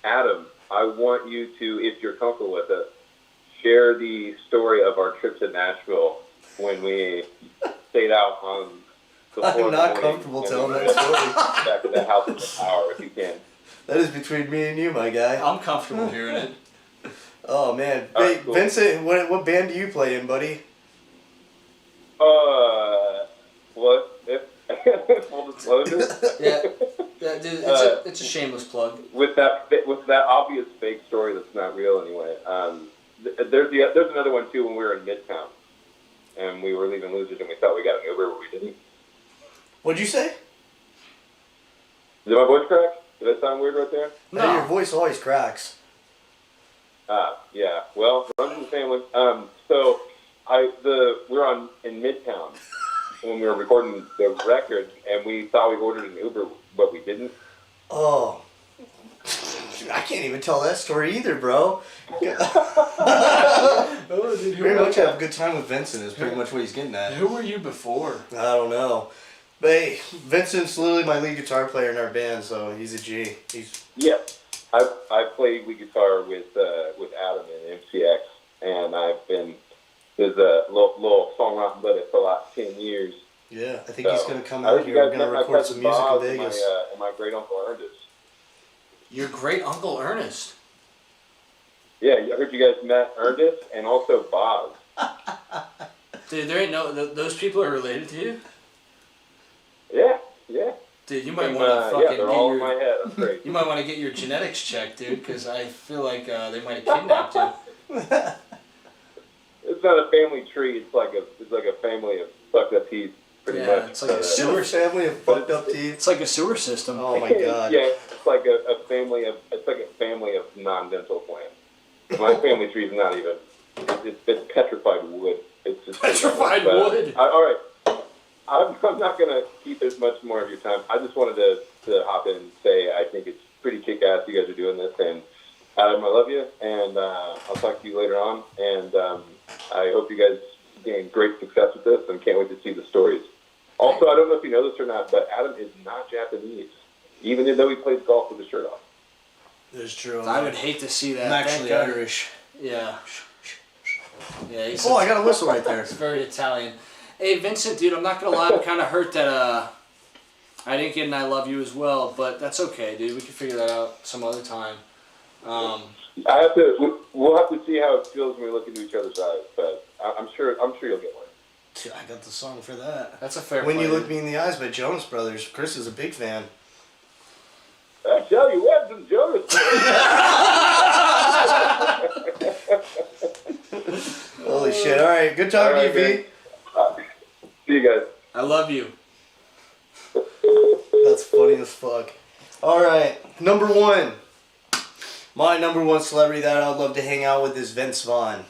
Adam, I want you to, if you're comfortable with it, share the story of our trip to Nashville when we stayed out on the floor. I'm not comfortable telling that story. Back to the house of the power, if you can. That is between me and you, my guy. I'm comfortable hearing it. Oh, man. All Hey, right, cool. Vincent, what band do you play in, buddy? What? Full disclosure? Yeah, dude, it's a shameless plug. With that obvious fake story that's not real anyway. There's another one too when we were in Midtown, and we were leaving Losers, and we thought we got an Uber, but we didn't. What'd you say? Did my voice crack? Did I sound weird right there? No, your voice always cracks. Yeah. Well, runs in the family. So we were in Midtown when we were recording the record, and we thought we ordered an Uber, but we didn't. Oh. I can't even tell that story either, bro. Pretty much have a good time with Vincent is pretty much what he's getting at. Who were you before? I don't know. But hey, Vincent's literally my lead guitar player in our band, so he's a G. Yeah, I played lead guitar with Adam in MCX, and I've been his little songwriting buddy for like 10 years. Yeah, I think he's gonna come I out heard you here. We're guys gonna met my record cousin some music Bob in Vegas. and my great uncle Ernest. Your great uncle Ernest. Yeah, I heard you guys met Ernest and also Bob. Dude, there ain't those people are related to you? Yeah. Dude, you might want to fucking yeah, they're all in my head. That's great. You might want to get your genetics checked, dude, because I feel like they might have kidnapped you. It's not a family tree. It's like a family of fucked up teeth, pretty Yeah, much. it's like a Still sewer. a family of fucked up teeth. It's like a sewer system. Oh my god. Yeah, it's like a family of non-dental plants. My family tree is not even. It's petrified wood. It's just Petrified wood. All right. I'm not going to keep this much more of your time. I just wanted to hop in and say I think it's pretty kick-ass you guys are doing this. And Adam, I love you. And I'll talk to you later on. And I hope you guys gain great success with this and can't wait to see the stories. Also, I don't know if you know this or not, but Adam is not Japanese, even though he plays golf with his shirt off. It's true. I would hate to see that. I'm actually Thank God. Irish. Yeah. Yeah, he's Oh, I got a whistle right there. It's very Italian. Hey, Vincent, dude, I'm not going to lie. I'm kind of hurt that I didn't get an I love you as well, but that's okay, dude. We can figure that out some other time. We'll have to see how it feels when we look into each other's eyes, but I'm sure you'll get one. I got the song for that. That's a fair When play, You Look dude. Me in the Eyes by Jonas Brothers. Chris is a big fan. I tell you what, some Jonas. Holy shit. All right. Good talking to you, man. See you guys. I love you. V. That's funny as fuck. All right. Number one. My number one celebrity that I'd love to hang out with is Vince Vaughn.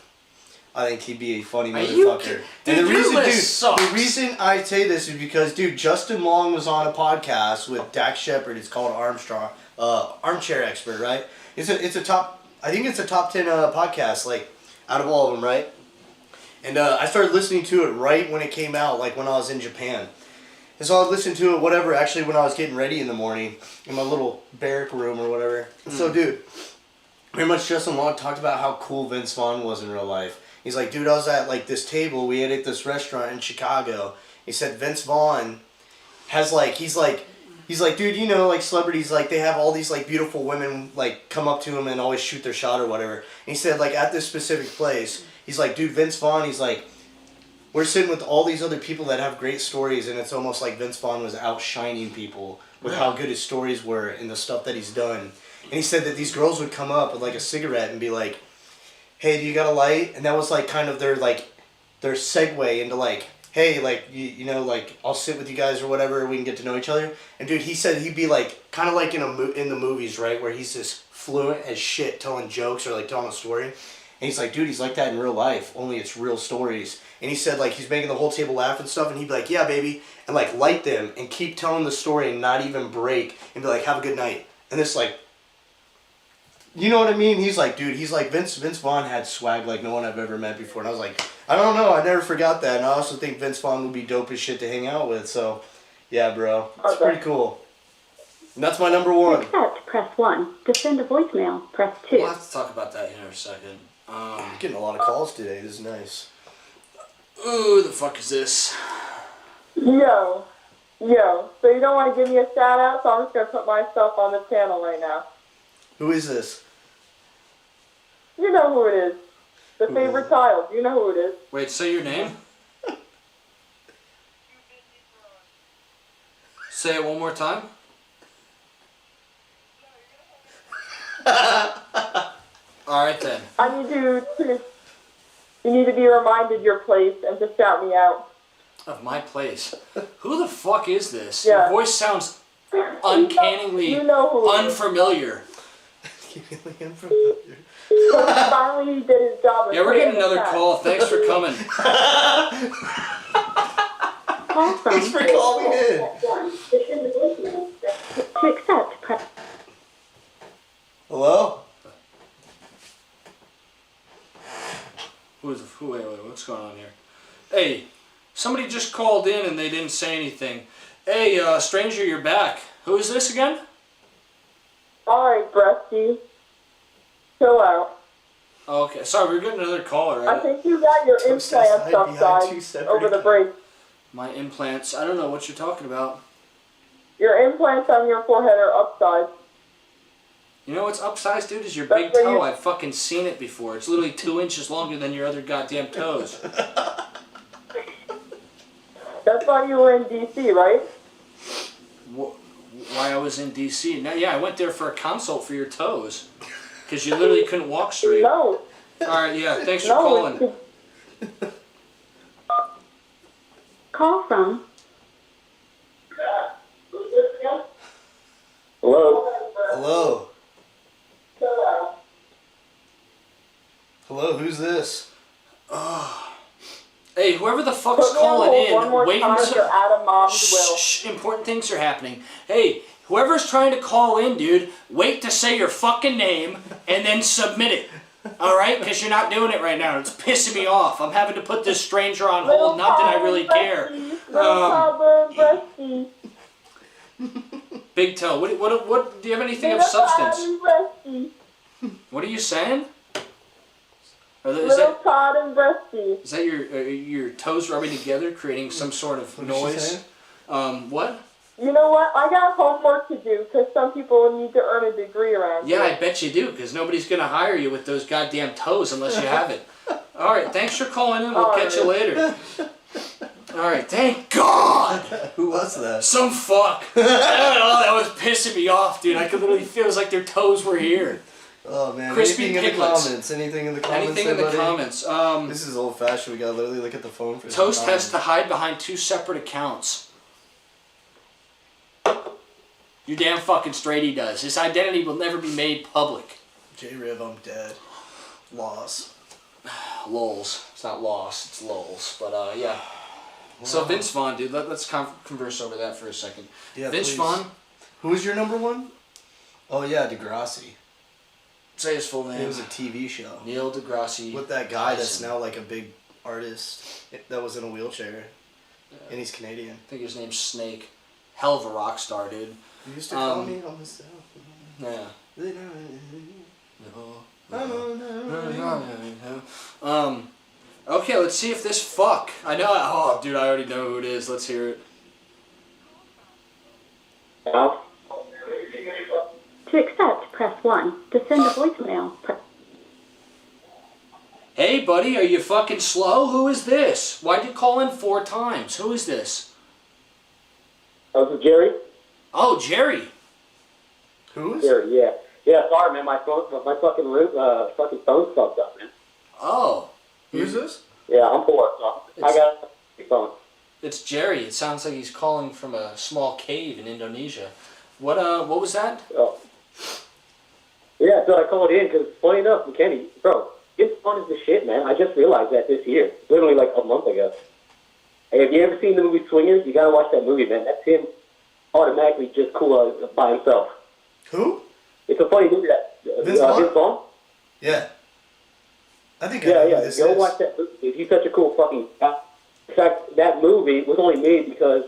I think he'd be a funny Are you motherfucker. kidding? And Dude, the your reason, list sucks. the reason I say this is because, dude, Justin Long was on a podcast with Dax Shepard. It's called Armchair Expert, right? It's a top. I think it's a top 10 podcast, like out of all of them, right? And I started listening to it right when it came out, like when I was in Japan. And so I listened to it, whatever. Actually, when I was getting ready in the morning in my little barrack room or whatever. So, dude, pretty much Justin Long talked about how cool Vince Vaughn was in real life. He's like, dude, I was at like this table. We ate at this restaurant in Chicago. He said Vince Vaughn has like, he's like, dude, you know, like celebrities, like they have all these like beautiful women like come up to him and always shoot their shot or whatever. And he said like at this specific place, he's like, dude, Vince Vaughn, he's like, we're sitting with all these other people that have great stories, and it's almost like Vince Vaughn was outshining people with how good his stories were and the stuff that he's done. And he said that these girls would come up with like a cigarette and be like, hey, do you got a light? And that was like kind of their segue into like, hey, like, you know, like, I'll sit with you guys or whatever, we can get to know each other. And dude, he said he'd be like, kind of like in the movies, right, where he's just fluent as shit telling jokes or like telling a story. And he's like, dude, he's like that in real life, only it's real stories. And he said like he's making the whole table laugh and stuff, and he'd be like, yeah, baby, and like light them and keep telling the story and not even break and be like, have a good night. And this like, you know what I mean? He's like, dude, he's like, Vince Vaughn had swag like no one I've ever met before. And I was like, I don't know, I never forgot that. And I also think Vince Vaughn would be dope as shit to hang out with. So, yeah, bro. It's pretty cool. And that's my number one. Accept, press 1. To send a voicemail, press 2. We'll have to talk about that here in a second. Getting a lot of calls today. This is nice. Ooh, the fuck is this? Yo. So you don't want to give me a shout out, so I'm just going to put myself on the channel right now. Who is this? You know who it is. The favorite child. You know who it is. Wait, say your name? Say it one more time. Alright then. I need you need to be reminded your place and to shout me out. Of my place. Who the fuck is this? Yeah. Your voice sounds uncannily You know who it is. unfamiliar. So he finally did his job. Yeah, we're getting another call. Thanks for coming. Call from Thanks for calling in. to accept, press Hello? Wait, what's going on here? Hey, somebody just called in and they didn't say anything. Hey, stranger, you're back. Who is this again? Alright, Breasty. Chill out. Oh, okay, sorry, we're getting another caller. I think you got your Toast implants aside behind two upside separate over the accounts. break. My implants. I don't know what you're talking about. Your implants on your forehead are upside. You know what's upsized, dude? Is your That's big where toe. you- I've fucking seen it before. It's literally 2 inches longer than your other goddamn toes. That's why you were in DC, right? Why I was in DC? Now, yeah, I went there for a consult for your toes. Because you literally couldn't walk straight. No. Alright, yeah, thanks for No. calling. call from Hello? Hello? Hello, who's this? Hey, whoever the fuck's Put me on calling hold one in, more wait time, until... you're out of mom's will. Shh, important things are happening. Hey, whoever's trying to call in, dude, wait to say your fucking name and then submit it. Alright? Because you're not doing it right now. It's pissing me off. I'm having to put this stranger on hold. Not that I really care. Breasty. Big toe. What do you have anything of substance? Breasty. What are you saying? Is Little that, Todd and Breasty. is that your toes rubbing together, creating some sort of What did she noise? say? What? You know what? I got homework to do because some people need to earn a degree around Yeah, here. I bet you do, because nobody's going to hire you with those goddamn toes unless you have it. All right, thanks for calling in. We'll catch you later. All right, thank God. Who was that? Some fuck. I don't know, that was pissing me off, dude. I could literally feel it was like their toes were here. Oh man, Crispy anything in the piglets. comments? Anything in the comments? Anything in the anybody? comments. This is old fashioned. We gotta literally look at the phone for Toast some has to comments. hide behind 2 separate accounts. You're damn fucking straight he does. His identity will never be made public. J-Rib, I'm dead. Loss. Lols. It's not loss, it's lols. But yeah. So Vince Vaughn, dude, let's converse over that for a second. Yeah, Vince please. Vaughn, Who's your number one? Oh yeah, Degrassi. say his full name. It was a TV show. Neil deGrasse. With that guy that's Tyson. now like a big artist that was in a wheelchair. And he's Canadian. I think his name's Snake. Hell of a rock star, dude. You used to call me on the cell Yeah. phone. Okay, let's see if this fuck. I know. Oh, dude, I already know who it is. Let's hear it. To accept, press 1. To send a voicemail, press... Hey, buddy, are you fucking slow? Who is this? Why'd you call in 4 times? Who is this? This is Jerry. Oh, Jerry. Who's? Jerry, yeah. Yeah, sorry, man. My phone, my fucking room, fucking phone's fucked up, man. Oh. Who's this? Yeah, I'm poor. So I got a phone. It's Jerry. It sounds like he's calling from a small cave in Indonesia. What was that? Oh. Yeah, so I called in because, funny enough, McKenny, bro, it's fun as the shit, man. I just realized that this year, literally like a month ago. Hey, have you ever seen the movie Swingers? You gotta watch that movie, man. That's him automatically just cool by himself. Who? It's a funny movie that Vince Vaughn? Vince Vaughn. Yeah. I think I know who this Go is. watch that movie. Dude. He's such a cool fucking guy. In fact, that movie was only made because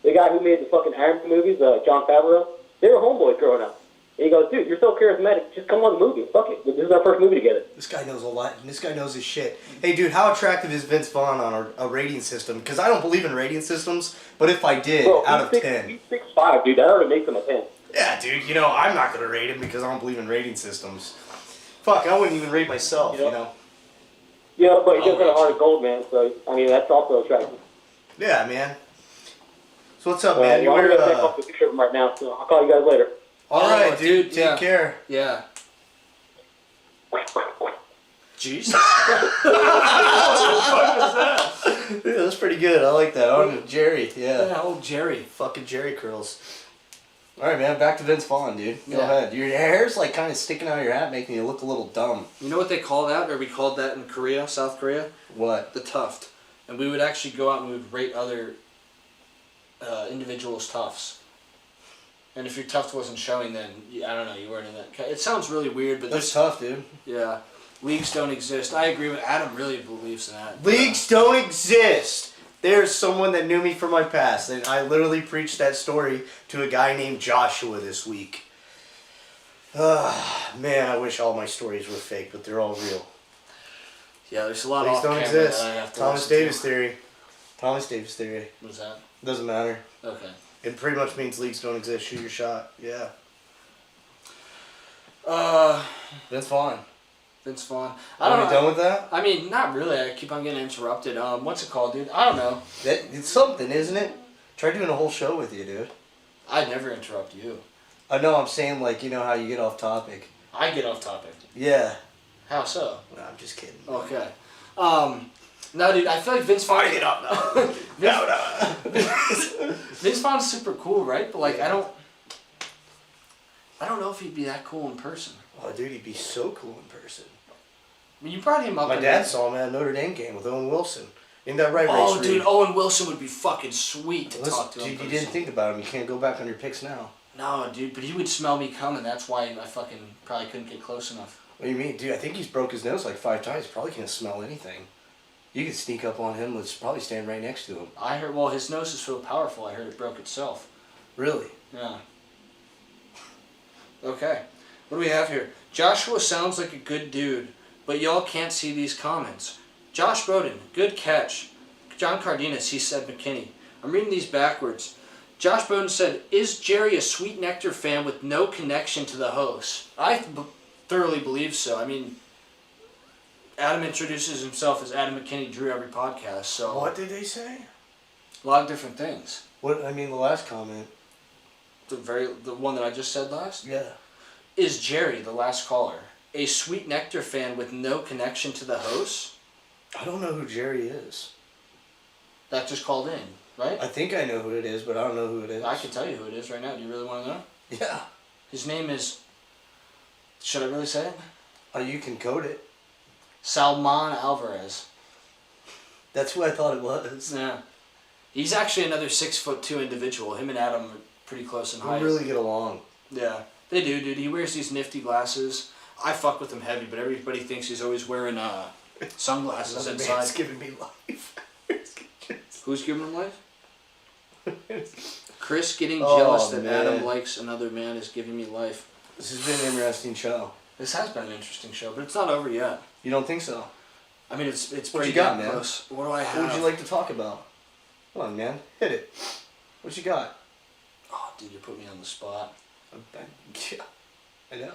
the guy who made the fucking Iron Man movies, John Favreau, they were homeboys growing up. And he goes, dude, you're so charismatic. Just come on the movie. Fuck it. This is our first movie together. This guy knows a lot. This guy knows his shit. Hey, dude, how attractive is Vince Vaughn on a rating system? Because I don't believe in rating systems, but if I did, Bro, out of he's 10. He's 6'5", dude. That already makes him a 10. Yeah, dude, you know, I'm not going to rate him because I don't believe in rating systems. Fuck, I wouldn't even rate myself, you know? Yeah, but he does have a heart of gold, man. So, I mean, that's also attractive. Yeah, man. So what's up, man? I'm going to take off the picture of him right now, so I'll call you guys later. Alright, Oh, dude, dude, yeah. take care. Yeah. Jesus. Yeah, that's pretty good. I like that. Oh, Jerry, yeah. Yeah, old Jerry. Fucking Jerry curls. Alright, man, back to Vince Vaughn, dude. Go Yeah. ahead. Your hair's like kind of sticking out of your hat, making you look a little dumb. You know what they call that, or we called that in Korea, South Korea? What? The tuft. And we would actually go out and we would rate other individuals' tufts. And if your tuft wasn't showing, then I don't know, you weren't in that. It sounds really weird, but That's there's tough, dude. yeah, leagues don't exist. I agree with Adam. Really believes in that. Leagues don't exist. There's someone that knew me from my past, and I literally preached that story to a guy named Joshua this week. Man, I wish all my stories were fake, but they're all real. Yeah, there's a lot Leagues off don't camera exist. that I have to Thomas listen to. Davis theory. Thomas Davis theory. What's that? Doesn't matter. Okay. It pretty much means leagues don't exist. Shoot your shot. Yeah. Vince Vaughn. Vince Vaughn. Are we done with that? I mean, not really. I keep on getting interrupted. What's it called, dude? I don't know. It's something, isn't it? Try doing a whole show with you, dude. I never interrupt you. I know, I'm saying, like, you know how you get off topic. I get off topic. Yeah. How so? No, I'm just kidding. Okay. No, dude, I feel like Vince Vaughn. Vince Vaughn's super cool, right? But like, I don't know if he'd be that cool in person. Oh, dude, he'd be so cool in person. I mean, you brought him up. My dad saw him at a Notre Dame game with Owen Wilson. Isn't that right, Oh, Race dude, Reed? Owen Wilson would be fucking sweet to talk to. Dude, in you person. didn't think about him. You can't go back on your picks now. No, dude, but he would smell me coming. That's why I fucking probably couldn't get close enough. What do you mean? Dude, I think he's broke his nose like 5 times. Probably can't smell anything. You could sneak up on him. Let's probably stand right next to him. I heard. Well, his nose is so powerful. I heard it broke itself. Really? Yeah. Okay. What do we have here? Joshua sounds like a good dude, but y'all can't see these comments. Josh Bowden, good catch. John Cardenas, he said McKinney. I'm reading these backwards. Josh Bowden said, "Is Jerry a Sweet Nectar fan with no connection to the host?" I thoroughly believe so. I mean, Adam introduces himself as Adam McKinney Drew every podcast, so What did they say? a lot of different things. What I mean, the last comment. The one that I just said last? Yeah. Is Jerry, the last caller, a Sweet Nectar fan with no connection to the host? I don't know who Jerry is. That just called in, right? I think I know who it is, but I don't know who it is. I can tell you who it is right now. Do you really want to know? Yeah. His name is... Should I really say it? Oh, you can code it. Salman Alvarez. That's who I thought it was. Yeah. He's actually another 6'2" individual. Him and Adam are pretty close in height. We really get along. Yeah. They do, dude. He wears these nifty glasses. I fuck with him heavy, but everybody thinks he's always wearing sunglasses Another inside. man's giving me life. Who's giving him life? Chris getting Oh, jealous that man. Adam likes another man is giving me life. This has been an interesting show. This has been an interesting show, but it's not over yet. You don't think so? I mean, it's What pretty you got, damn man? close. What do I have? What would you like to talk about? Come on, man. Hit it. What you got? Oh, dude, you put me on the spot. Yeah, I know. I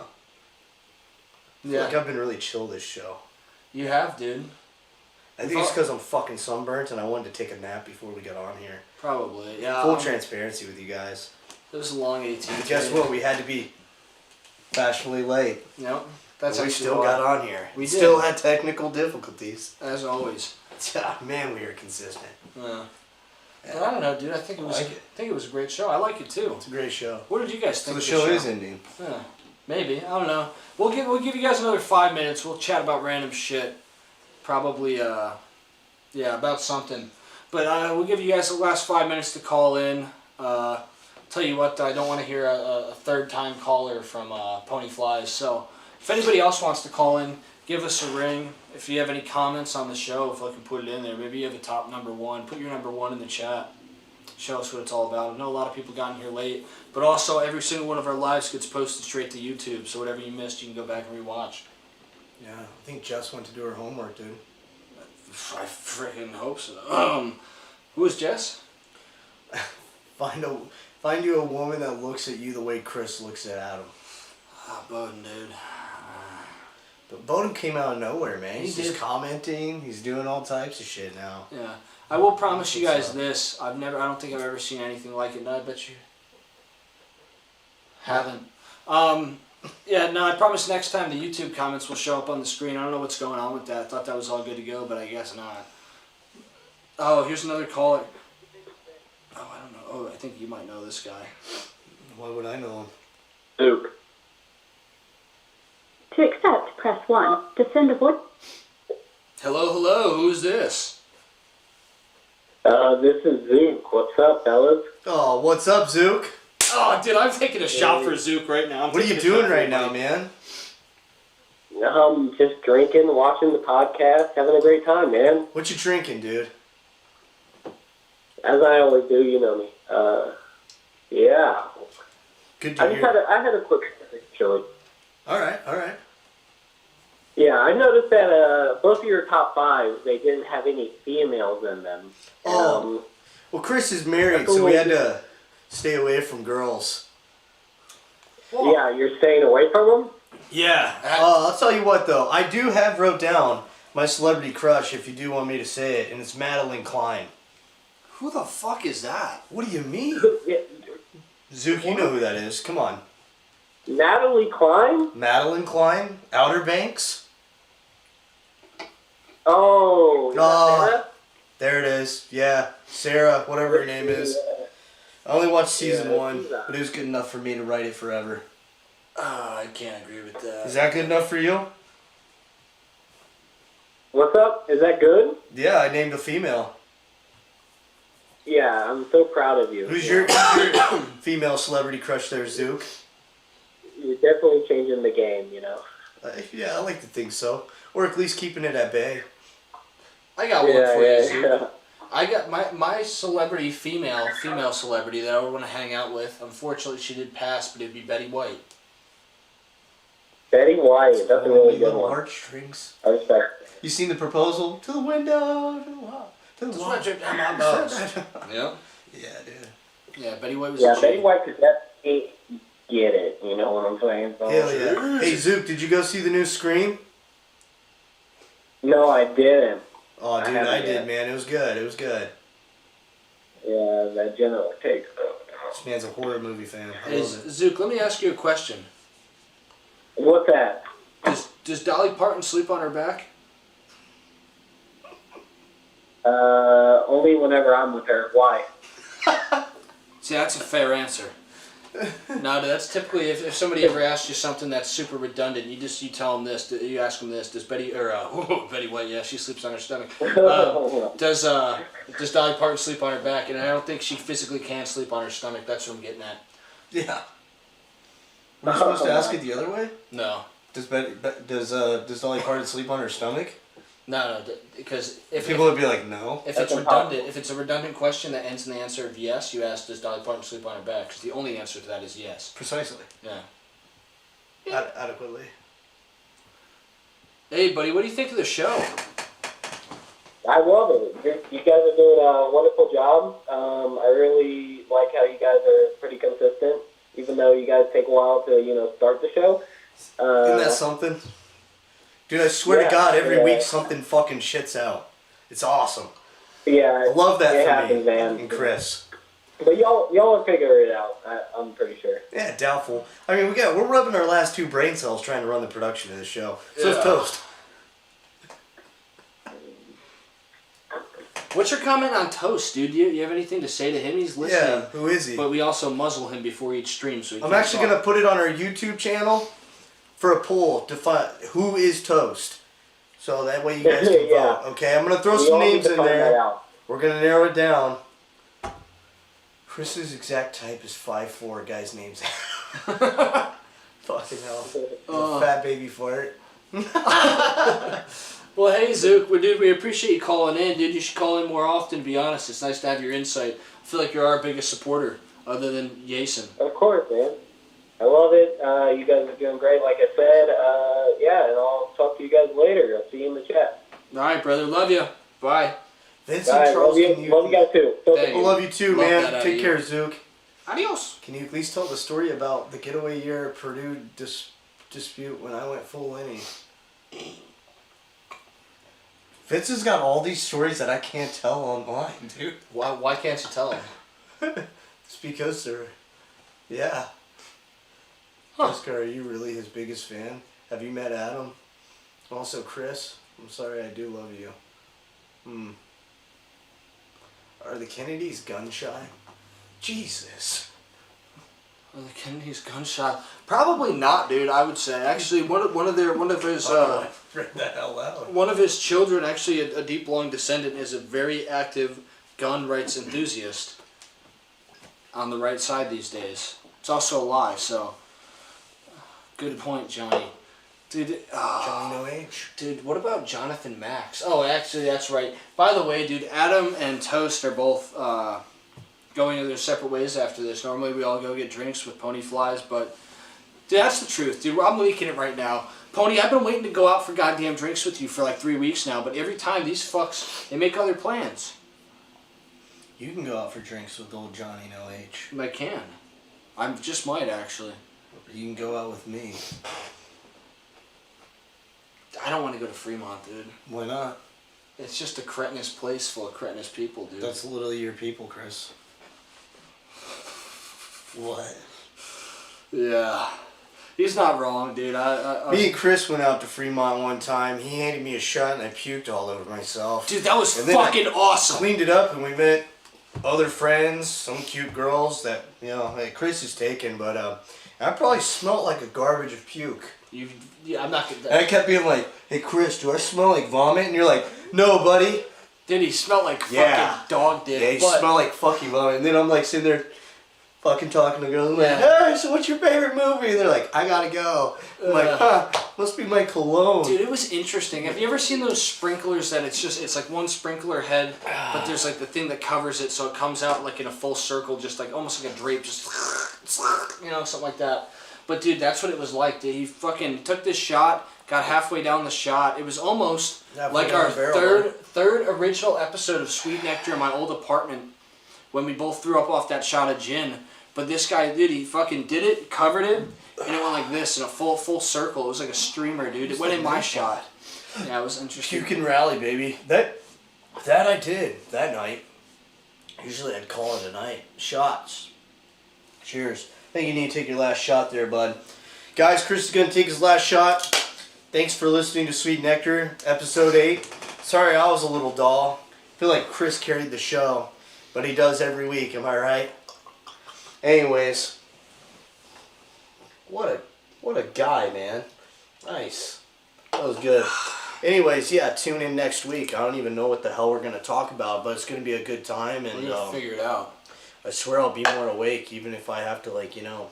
feel Yeah, like I've been really chill this show. you have, dude. I think it's because I'm fucking sunburnt and I wanted to take a nap before we got on here. Probably, yeah. Full transparency with you guys. It was a long 18. But guess what? We had to be fashionably late. Nope. That's But we actually still why. got on here. We still did. had technical difficulties. As always. Man, we are consistent. Yeah. But I don't know, dude. I think it was. I like I it. think it was a great show. I like it too. It's a great show. What did you guys So think? the of show is ending. Yeah, maybe. I don't know. We'll give you guys another 5 minutes. We'll chat about random shit. Probably yeah, about something. But we'll give you guys the last 5 minutes to call in. Tell you what, I don't want to hear a third time caller from Pony Flies. So if anybody else wants to call in, give us a ring. If you have any comments on the show, if I can put it in there, maybe you have a top number one. Put your number one in the chat. Show us what it's all about. I know a lot of people got in here late, but also every single one of our lives gets posted straight to YouTube. So whatever you missed, you can go back and rewatch. Yeah, I think Jess went to do her homework, dude. I freaking hope so. Who is Jess? Find you a woman that looks at you the way Chris looks at Adam. Ah, Bowden, dude. But Bowden came out of nowhere, man. He He's did. just commenting. He's doing all types of shit now. Yeah, I will promise you guys this. I don't think I've ever seen anything like it. No, I bet you haven't. Yeah, no, I promise next time the YouTube comments will show up on the screen. I don't know what's going on with that. I thought that was all good to go, but I guess not. Oh, here's another caller. Oh, I don't know. Oh, I think you might know this guy. Why would I know him? Duke. To accept, press 1. To send a voice... Hello, who's this? This is Zook. What's up, fellas? Oh, what's up, Zook? Oh, dude, I'm taking a shot for Zook right now. What are you doing right now, man? Just drinking, watching the podcast, having a great time, man. What you drinking, dude? As I always do, you know me. Yeah. Good to I hear. had a quick chili. All right. Yeah, I noticed that both of your top fives, they didn't have any females in them. Oh. Well, Chris is married, so we had to stay away from girls. Yeah, you're staying away from them? Yeah. I'll tell you what, though. I do have wrote down my celebrity crush, if you do want me to say it, and it's Madeline Klein. Who the fuck is that? What do you mean? Yeah. Zook, you know who that is. Come on. Natalie Klein? Madeline Klein, Outer Banks. Oh, is that Oh. Sarah? There it is. Yeah, Sarah, whatever her name is. I only watched season 1, but it was good enough for me to write it forever. I can't agree with that. Is that good enough for you? What's up? Is that good? Yeah, I named a female. Yeah, I'm so proud of you. Who's your female celebrity crush there, Zook? You're definitely changing the game, you know. Yeah, I like to think so. Or at least keeping it at bay. I got one for you, Zook. yeah. I got my celebrity, female celebrity that I would want to hang out with. Unfortunately, she did pass, but it'd be Betty White. Betty White, that's a really good Little one. heartstrings. I respect it. You seen the proposal? To the window, to the wall, to the That's wall. what I drip down my balls. Yeah. Yeah, dude. Yeah, Betty White was Yeah, a G. Betty White could definitely get it. You know what I'm saying? So, Hell yeah. Hey, Zook, did you go see the new Scream? No, I didn't. Oh, dude, haven't I did, yet. man. It was good. It was good. Yeah, that general takes. This man's a horror movie fan. I Hey, love it. Zook, let me ask you a question. What's that? Does Dolly Parton sleep on her back? Only whenever I'm with her. Why? See, that's a fair answer. No, that's typically if somebody ever asks you something that's super redundant, you tell them this. You ask them this. Does Betty Betty White? Yeah, she sleeps on her stomach. Does Dolly Parton sleep on her back? And I don't think she physically can sleep on her stomach. That's what I'm getting at. Yeah. We're supposed to ask it the other way? No, Does Dolly Parton sleep on her stomach? no, because if People would be like, no. if That's it's impossible. redundant, if it's a redundant question that ends in the answer of yes, you ask, does Dolly Parton sleep on her back? Because the only answer to that is yes. Precisely. Yeah. Adequately. Hey, buddy, what do you think of the show? I love it. You guys are doing a wonderful job. I really like how you guys are pretty consistent, even though you guys take a while to, start the show. Isn't that something? Dude, I swear Yeah, to God, every yeah. week something fucking shits out. It's awesome. Yeah, I love that it for happens, me man. and Chris. But y'all will figure it out. I'm pretty sure. Yeah, doubtful. I mean, we're rubbing our last 2 brain cells trying to run the production of this show. So Yeah. it's toast. What's your comment on Toast, dude? You have anything to say to him? He's listening. Yeah, who is he? But we also muzzle him before each stream, so he I'm can't actually talk. going to put it on our YouTube channel for a poll to find who is Toast. So that way you guys can Yeah. vote. Okay, I'm going to throw We some all need names to in find that there. out. We're going to narrow it down. Chris's exact type is 5'4", guy's name's fucking hell. Fat baby flirt. Well, hey, Zook, we appreciate you calling in, dude. You should call in more often, to be honest. It's nice to have your insight. I feel like you're our biggest supporter, other than Jason. Of course, man. I love it. You guys are doing great, like I said. And I'll talk to you guys later. I'll see you in the chat. All right, brother. Love you. Bye. Vincent All right, Charles, love can you guys too. Thank I love you too, Love that man. out Take of care, you. Zook. Adios. Can you please tell the story about the getaway year Purdue dispute when I went full innie? Vince has got all these stories that I can't tell online, dude. Why can't you tell him? It's because they're... Yeah. Huh. Jessica, are you really his biggest fan? Have you met Adam? Also, Chris, I'm sorry, I do love you. Are the Kennedys gun shy? Jesus. Are the Kennedys gunshot? Probably not, dude. I would say actually one of his Read that out loud. one of his children, actually a deep long descendant, is a very active gun rights enthusiast on the right side these days. It's also a lie. So good point, Johnny. Dude, Johnny No H. Dude, what about Jonathan Max? Oh, actually, that's right. By the way, dude, Adam and Toast are both going their separate ways after this. Normally, we all go get drinks with Pony Flies, but dude, that's the truth, dude. I'm leaking it right now. Pony, I've been waiting to go out for goddamn drinks with you for like 3 weeks now, but every time these fucks, they make other plans. You can go out for drinks with old Johnny No H. I can. I just might, actually. You can go out with me. I don't want to go to Fremont, dude. Why not? It's just a cretinous place full of cretinous people, dude. That's literally your people, Chris. What? Yeah. He's not wrong, dude. Me and Chris went out to Fremont one time. He handed me a shot and I puked all over myself. Dude, that was And then fucking awesome. Cleaned it up and we met other friends, some cute girls that, hey, Chris is taken, but I probably smelled like a garbage of puke. I'm not And gonna. I kept being like, hey Chris, do I smell like vomit? And you're like, no buddy. Dude, he smelled like fucking Yeah. dog dick. Yeah, you but smell like fucking vomit. And then I'm like sitting there fucking talking to girls. I'm like, Yeah. hey, so what's your favorite movie? And they're like, I gotta go. I'm like, must be my cologne. Dude, it was interesting. Have you ever seen those sprinklers that it's like one sprinkler head, but there's like the thing that covers it so it comes out like in a full circle, just like almost like a drape, just something like that. But dude, that's what it was like. Dude, he fucking took this shot, got halfway down the shot. It was almost Halfway like down our the barrel, third original episode of Sweet Nectar in my old apartment, when we both threw up off that shot of gin. But this guy, dude, he fucking did it, covered it, and it went like this in a full circle. It was like a streamer, dude. It went in my shot. Yeah, it was interesting. Puke and rally, baby. That I did that night. Usually I'd call it a night. Shots. Cheers. I think you need to take your last shot there, bud. Guys, Chris is going to take his last shot. Thanks for listening to Sweet Nectar, episode 8. Sorry I was a little dull. I feel like Chris carried the show, but he does every week, am I right? Anyways, what a guy, man. Nice. That was good. Anyways, yeah, tune in next week. I don't even know what the hell we're going to talk about, but it's going to be a good time. And we're going to figure it out. I swear I'll be more awake, even if I have to, like, you know.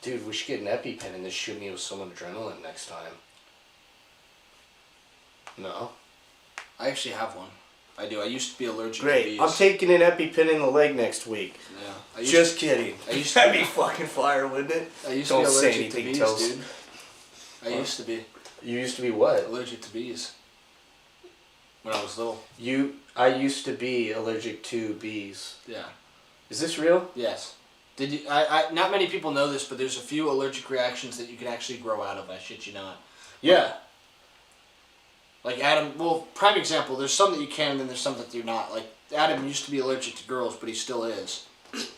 Dude, we should get an EpiPen and just shoot me with some adrenaline next time. No? I actually have one. I do. I used to be allergic to bees. Great. I'm taking an EpiPen in the leg next week. Yeah. Just kidding. That'd be fucking fire, wouldn't it? I used to be allergic to bees, dude. I used to be. You used to be what? Allergic to bees. When I was little. I used to be allergic to bees. Yeah. Is this real? Yes. Did you? Not many people know this, but there's a few allergic reactions that you can actually grow out of. I shit you not. Yeah. Like Adam, well, prime example, there's some that you can and then there's some that you're not. Like, Adam used to be allergic to girls, but he still is.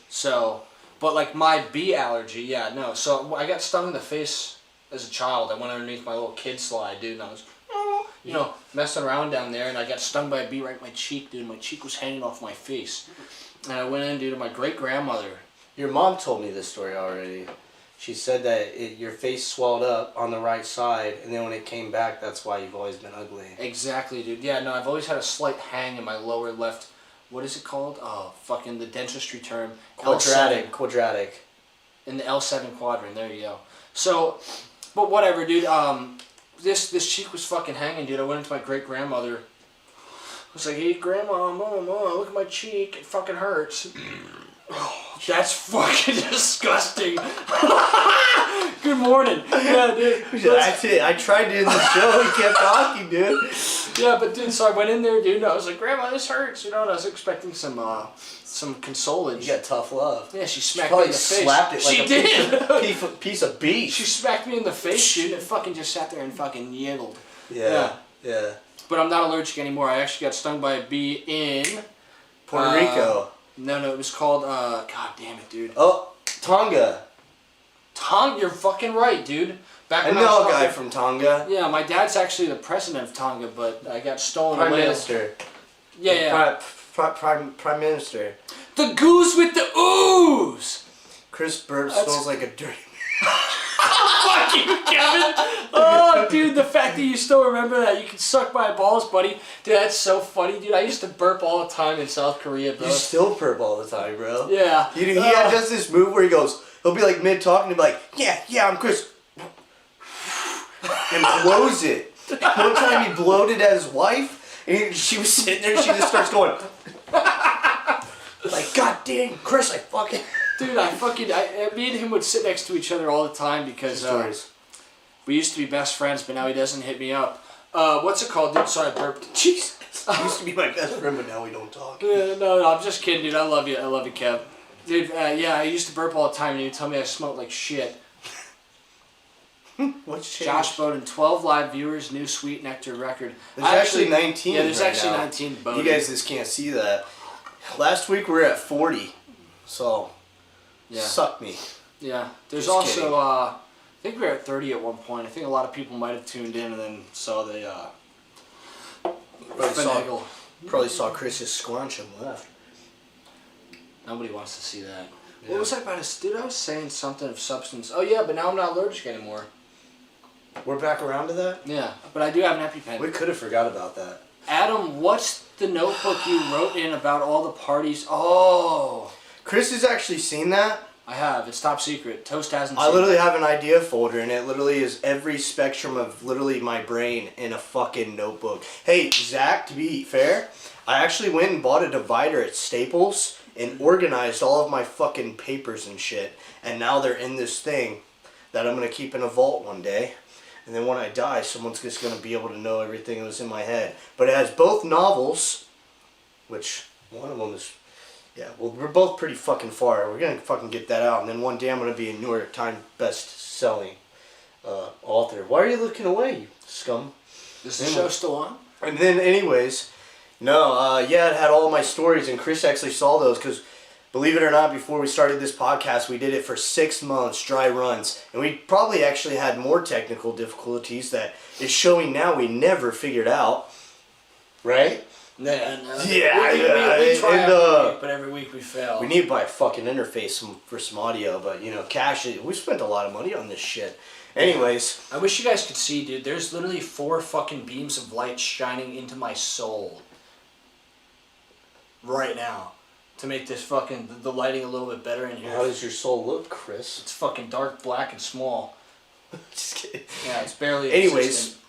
So, but like my bee allergy, yeah, no. So I got stung in the face as a child. I went underneath my little kid slide, dude, and I was, you know, messing around down there, and I got stung by a bee right in my cheek, dude. My cheek was hanging off my face. And I went in, dude, to my great-grandmother. Your mom told me this story already. She said that your face swelled up on the right side, and then when it came back, that's why you've always been ugly. Exactly, dude. Yeah, no, I've always had a slight hang in my lower left. What is it called? Oh, fucking the dentistry term. Quadratic. In the L7 quadrant. There you go. So, but whatever, dude. This cheek was fucking hanging, dude. I went into my great grandmother. I was like, hey, grandma, mama, look at my cheek. It fucking hurts. That's fucking disgusting. Good morning. Yeah, dude. That's it. I tried to end the show. He kept talking, dude. Yeah, but dude, so I went in there, dude, and I was like, Grandma, this hurts, you know, and I was expecting some consolage. You got tough love. Yeah, she smacked me in the face. Slapped it like she did. A piece of beef. She smacked me in the face, dude, and fucking just sat there and fucking yiggled. Yeah. But I'm not allergic anymore. I actually got stung by a bee in Puerto Rico. No, it was called, God damn it, dude. Oh, Tonga. Tonga, you're fucking right, dude. I know a guy from Tonga. Yeah, my dad's actually the president of Tonga, but I got stolen Prime away. Minister. Yeah. Prime Minister. The goose with the ooze! Chris Burp smells like a dirty Fuck you, Kevin! Oh, dude, the fact that you still remember that. You can suck my balls, buddy. Dude, that's so funny, dude. I used to burp all the time in South Korea, bro. You still burp all the time, bro. Yeah. He does this move where he'll be like mid-talking and be like, yeah, I'm Chris. And blows it. One time he blowed it at his wife, and she was sitting there, and she just starts going, like, God dang, Chris, I fucking... Dude, me and him would sit next to each other all the time because we used to be best friends, but now he doesn't hit me up. What's it called, dude? Sorry, I burped. Jesus. He used to be my best friend, but now we don't talk. No, I'm just kidding, dude. I love you, Kev. Dude, yeah, I used to burp all the time, and he'd tell me I smelled like shit. What's changed? Josh Bowden, 12 live viewers, new Sweet Nectar record. There's actually 19. Yeah, there's right actually now. 19 Bowden. You guys just can't see that. Last week we were at 40, so suck me. Yeah, there's Just also, kidding. I think we were at 30 at one point. I think a lot of people might have tuned in and then saw the finagle. Probably saw Chris's squanch and left. Nobody wants to see that. Yeah. What was I about to... Dude, I was saying something of substance. Oh, yeah, but now I'm not allergic anymore. We're back around to that? Yeah, but I do have an EpiPen. We could have forgot about that. Adam, what's the notebook you wrote in about all the parties? Oh. Chris has actually seen that. I have. It's top secret. Toast hasn't seen I literally it. have an idea folder, and it literally is every spectrum of literally my brain in a fucking notebook. Hey, Zach, to be fair, I actually went and bought a divider at Staples and organized all of my fucking papers and shit. And now they're in this thing that I'm going to keep in a vault one day. And then when I die, someone's just going to be able to know everything that was in my head. But it has both novels, which One of them is, yeah, well, we're both pretty fucking far. We're going to fucking get that out. And then one day I'm going to be a New York Times best-selling author. Why are you looking away, you scum? Is the show still on? And then anyways, no, yeah, it had all my stories. And Chris actually saw those because, believe it or not, before we started this podcast, we did it for 6 months, dry runs. And we probably actually had more technical difficulties that is showing now we never figured out. Right? Yeah, We try and, every week, but every week we fail. we need to buy a fucking interface for some audio, but, you know, cash it. We spent a lot of money on this shit. Anyways. I wish you guys could see, dude. There's literally 4 fucking beams of light shining into my soul. Right now. To make this fucking, the lighting a little bit better in here. How does your soul look, Chris? It's fucking dark, black, and small. Just kidding. Yeah, it's barely Anyways, existent.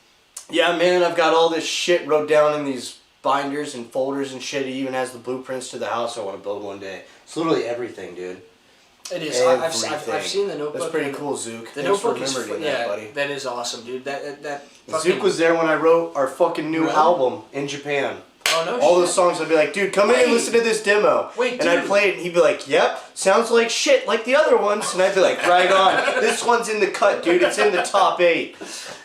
yeah, man, I've got all this shit wrote down in these binders and folders and shit. It even has the blueprints to the house I want to build one day. It's literally everything, dude. It is. Everything. I've seen the notebook. That's pretty cool, Zook. The Thanks for notebook is remembering that, buddy. that is awesome, dude. That Zook was there when I wrote our fucking new Really? album in Japan. Oh no! All shit. those songs, I'd be like, dude, come in and listen to this demo. Wait, and I'd dude. play it, and he'd be like, yep, sounds like shit, like the other ones. And I'd be like, right on. This one's in the cut, dude. It's in the top 8.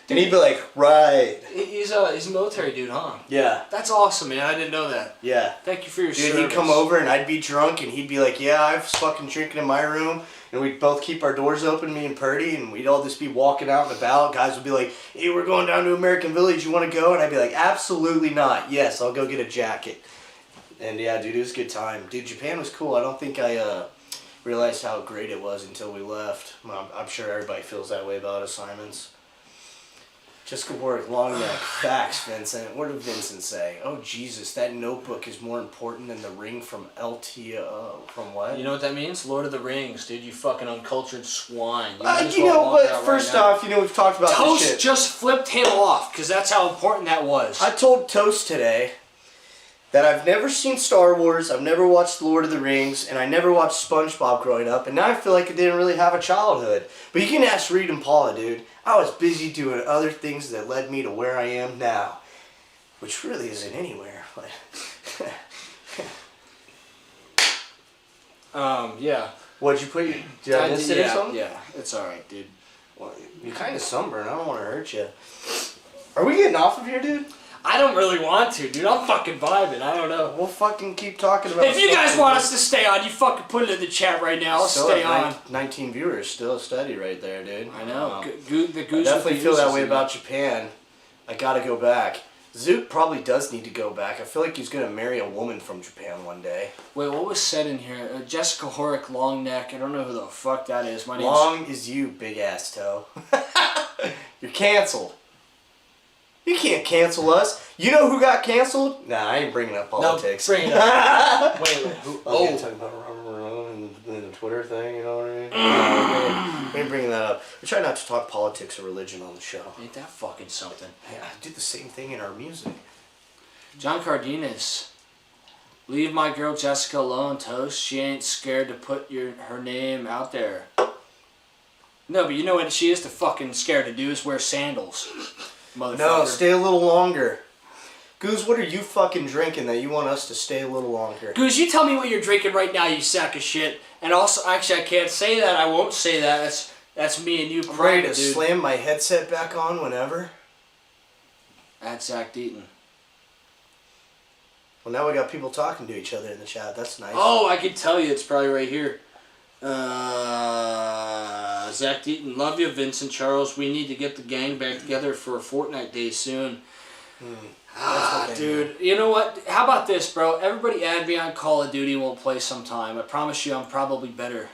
And he'd be like, right. He's a military dude, huh? Yeah. That's awesome, man. I didn't know that. Yeah. Thank you for your Dude, service. he'd come over and I'd be drunk and he'd be like, yeah, I was fucking drinking in my room. And we'd both keep our doors open, me and Purdy, and we'd all just be walking out and about. Guys would be like, hey, we're going down to American Village. You want to go? And I'd be like, absolutely not. Yes, I'll go get a jacket. And yeah, dude, it was a good time. Dude, Japan was cool. I don't think I realized how great it was until we left. I'm sure everybody feels that way about assignments. Just good work, long neck. Facts, Vincent. What did Vincent say? Oh, Jesus, that notebook is more important than the ring from LTO. From what? You know what that means? Lord of the Rings, dude. You fucking uncultured swine. You know what? First off, you know, we've talked about this Toast shit. just flipped him off, because that's how important that was. I told Toast today that I've never seen Star Wars, I've never watched Lord of the Rings, and I never watched SpongeBob growing up, and now I feel like I didn't really have a childhood. But you can ask Reed and Paula, dude. I was busy doing other things that led me to where I am now. Which really isn't anywhere. But yeah. What'd you put your... Did I miss it or something? Yeah, it's alright, dude. Well, you're kind of sunburned. I don't want to hurt you. Are we getting off of here, dude? I don't really want to, dude. I'm fucking vibing. I don't know. We'll fucking keep talking about If you guys want us to stay on, you fucking put it in the chat right now. I'll still stay at on. 19 viewers, still steady right there, dude. I know. The I goose definitely feel that way about Japan. I gotta go back. Zook probably does need to go back. I feel like he's gonna marry a woman from Japan one day. Wait, what was said in here? Jessica Horick, long neck. I don't know who the fuck that is. My name's... Long is you, big ass toe. You're canceled. You can't cancel us. You know who got canceled? Nah, I ain't bringing up politics. No, bring it up. Wait, who? Oh, talking about and the Twitter thing. You know what I mean? We ain't bringing that up. We try not to talk politics or religion on the show. Ain't that fucking something? Yeah, I do the same thing in our music. John Cardenas. Leave my girl Jessica alone, Toast. She ain't scared to put her name out there. No, but you know what she is fucking scared to do is wear sandals. Motherfucker. No, stay a little longer. Goose, what are you fucking drinking that you want us to stay a little longer? Goose, you tell me what you're drinking right now, you sack of shit. And also, actually, I can't say that. I won't say that. That's me and you I'm ready to private, dude. slam my headset back on whenever. That's Zach Deaton. Well, now we got people talking to each other in the chat. That's nice. Oh, I can tell you. It's probably right here. Zach Deaton, love you, Vincent Charles. We need to get the gang back together for a Fortnite day soon. Dude, you know what? How about this, bro? Everybody add me on Call of Duty and we'll play sometime. I promise you I'm probably better.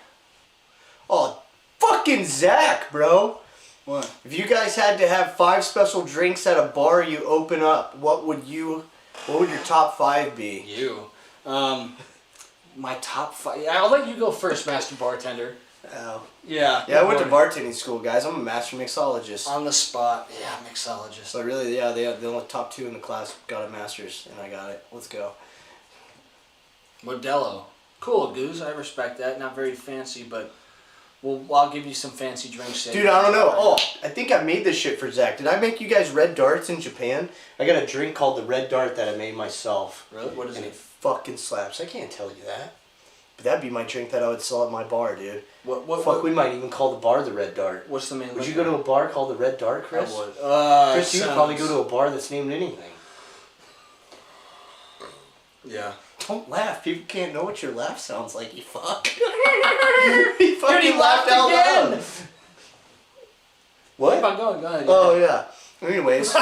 Oh, fucking Zach, bro. What? If you guys had to have 5 special drinks at a bar you open up, what would your top 5 be? You. My top 5. I'll let you go first, Master Bartender. Oh. Yeah. Yeah, I went to bartending school, guys. I'm a master mixologist. On the spot. Yeah, mixologist. So really, yeah, the only top 2 in the class got a master's, and I got it. Let's go. Modelo. Cool, Goose. I respect that. Not very fancy, but Well, I'll give you some fancy drinks. Dude, I don't know. Oh, I think I made this shit for Zach. Did I make you guys red darts in Japan? I got a drink called the Red Dart that I made myself. Really? What is And it? it fucking slaps. I can't tell you that. But that'd be my drink that I would sell at my bar, dude. What? We might even call the bar the Red Dart. What's the main? Would you go to a bar called the Red Dart, Chris? I would. Chris, you would probably go to a bar that's named anything. Yeah. Don't laugh. People can't know what your laugh sounds like, you fuck. He fucking laughed out again. loud. What? Keep on going. Go ahead. Oh, yeah. Anyways,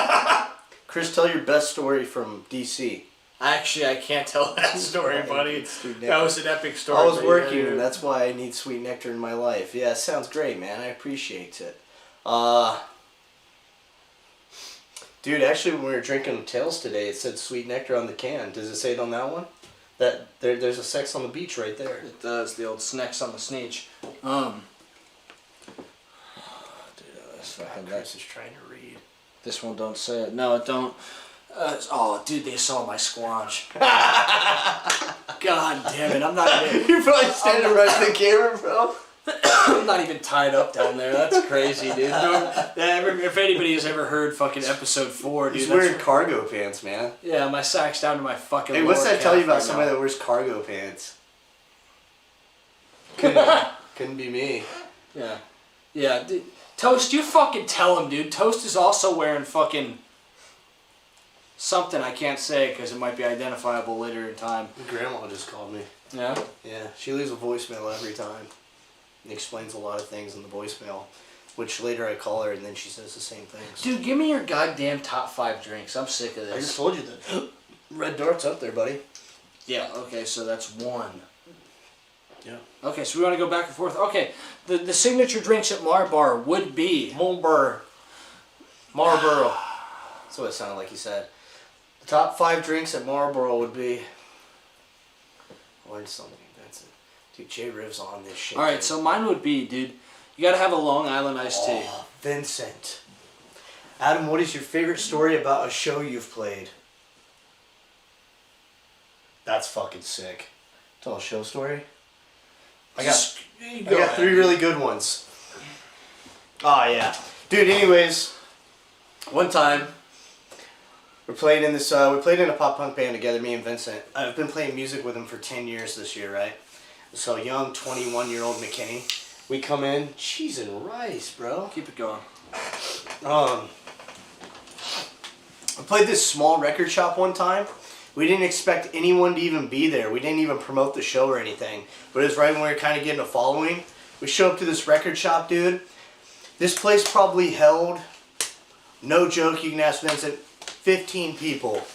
Chris, tell your best story from DC. Actually, I can't tell that story, buddy. That was an epic story. I was working, and that's why I need Sweet Nectar in my life. Yeah, it sounds great, man. I appreciate it. Dude, actually, when we were drinking Tales today, it said Sweet Nectar on the can. Does it say it on that one? That there's a sex on the beach right there. It does. The old snacks on the sneech. Chris is trying to read. This one don't say it. No, it don't. Oh, dude, they saw my squanch. God damn it! I'm not even. You're probably standing right in the camera, bro. I'm not even tied up down there. That's crazy, dude. If anybody has ever heard fucking episode 4, dude, He's wearing cargo pants, man. Yeah, my sack's down to my fucking. Hey, what's lower that tell you calf about right somebody now. that wears cargo pants? Couldn't be me. Yeah, yeah. Dude, Toast, you fucking tell him, dude. Toast is also wearing fucking something I can't say because it might be identifiable later in time. Grandma just called me. Yeah. Yeah, she leaves a voicemail every time. And explains a lot of things in the voicemail, which later I call her and then she says the same things. Dude, give me your goddamn top 5 drinks. I'm sick of this. I just told you that. Red Dart's up there, buddy. Yeah. Okay, so that's 1. Yeah. Okay, so we want to go back and forth. Okay, the signature drinks at Marbar would be Marlboro. That's what it sounded like he said. The top 5 drinks at Marlboro would be. I learned something. That's it. Dude, Jay Riv's on this shit. All right. Dude. So mine would be, dude. You gotta have a Long Island iced tea. Oh, Vincent. Adam, what is your favorite story about a show you've played? That's fucking sick. Tell a show story. I got 3 really good ones. Oh yeah, dude. Anyways, one time we played in this. We played in a pop punk band together. Me and Vincent. I've been playing music with him for 10 years this year, right? So young, 21-year-old McKinney. We come in, cheese and rice, bro. Keep it going. I played this small record shop one time. We didn't expect anyone to even be there. We didn't even promote the show or anything. But it was right when we were kind of getting a following. We show up to this record shop, dude. This place probably held, no joke, you can ask Vincent, 15 people.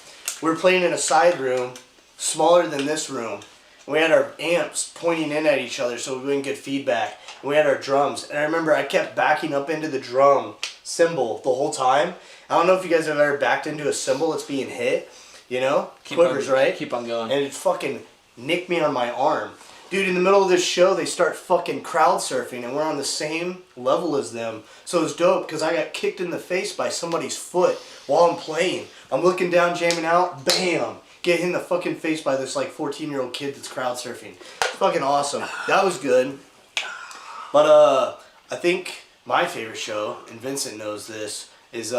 We were playing in a side room, smaller than this room. We had our amps pointing in at each other so we wouldn't get feedback. And we had our drums. And I remember I kept backing up into the drum cymbal the whole time. I don't know if you guys have ever backed into a cymbal that's being hit. You know? Quivers, right? Keep on going. And it fucking nicked me on my arm. Dude, in the middle of this show, they start fucking crowd surfing, and we're on the same level as them. So it was dope, because I got kicked in the face by somebody's foot while I'm playing. I'm looking down, jamming out, bam! Get hit in the fucking face by this, like, 14-year-old kid that's crowd surfing. Fucking awesome. That was good. But, I think my favorite show, and Vincent knows this, is,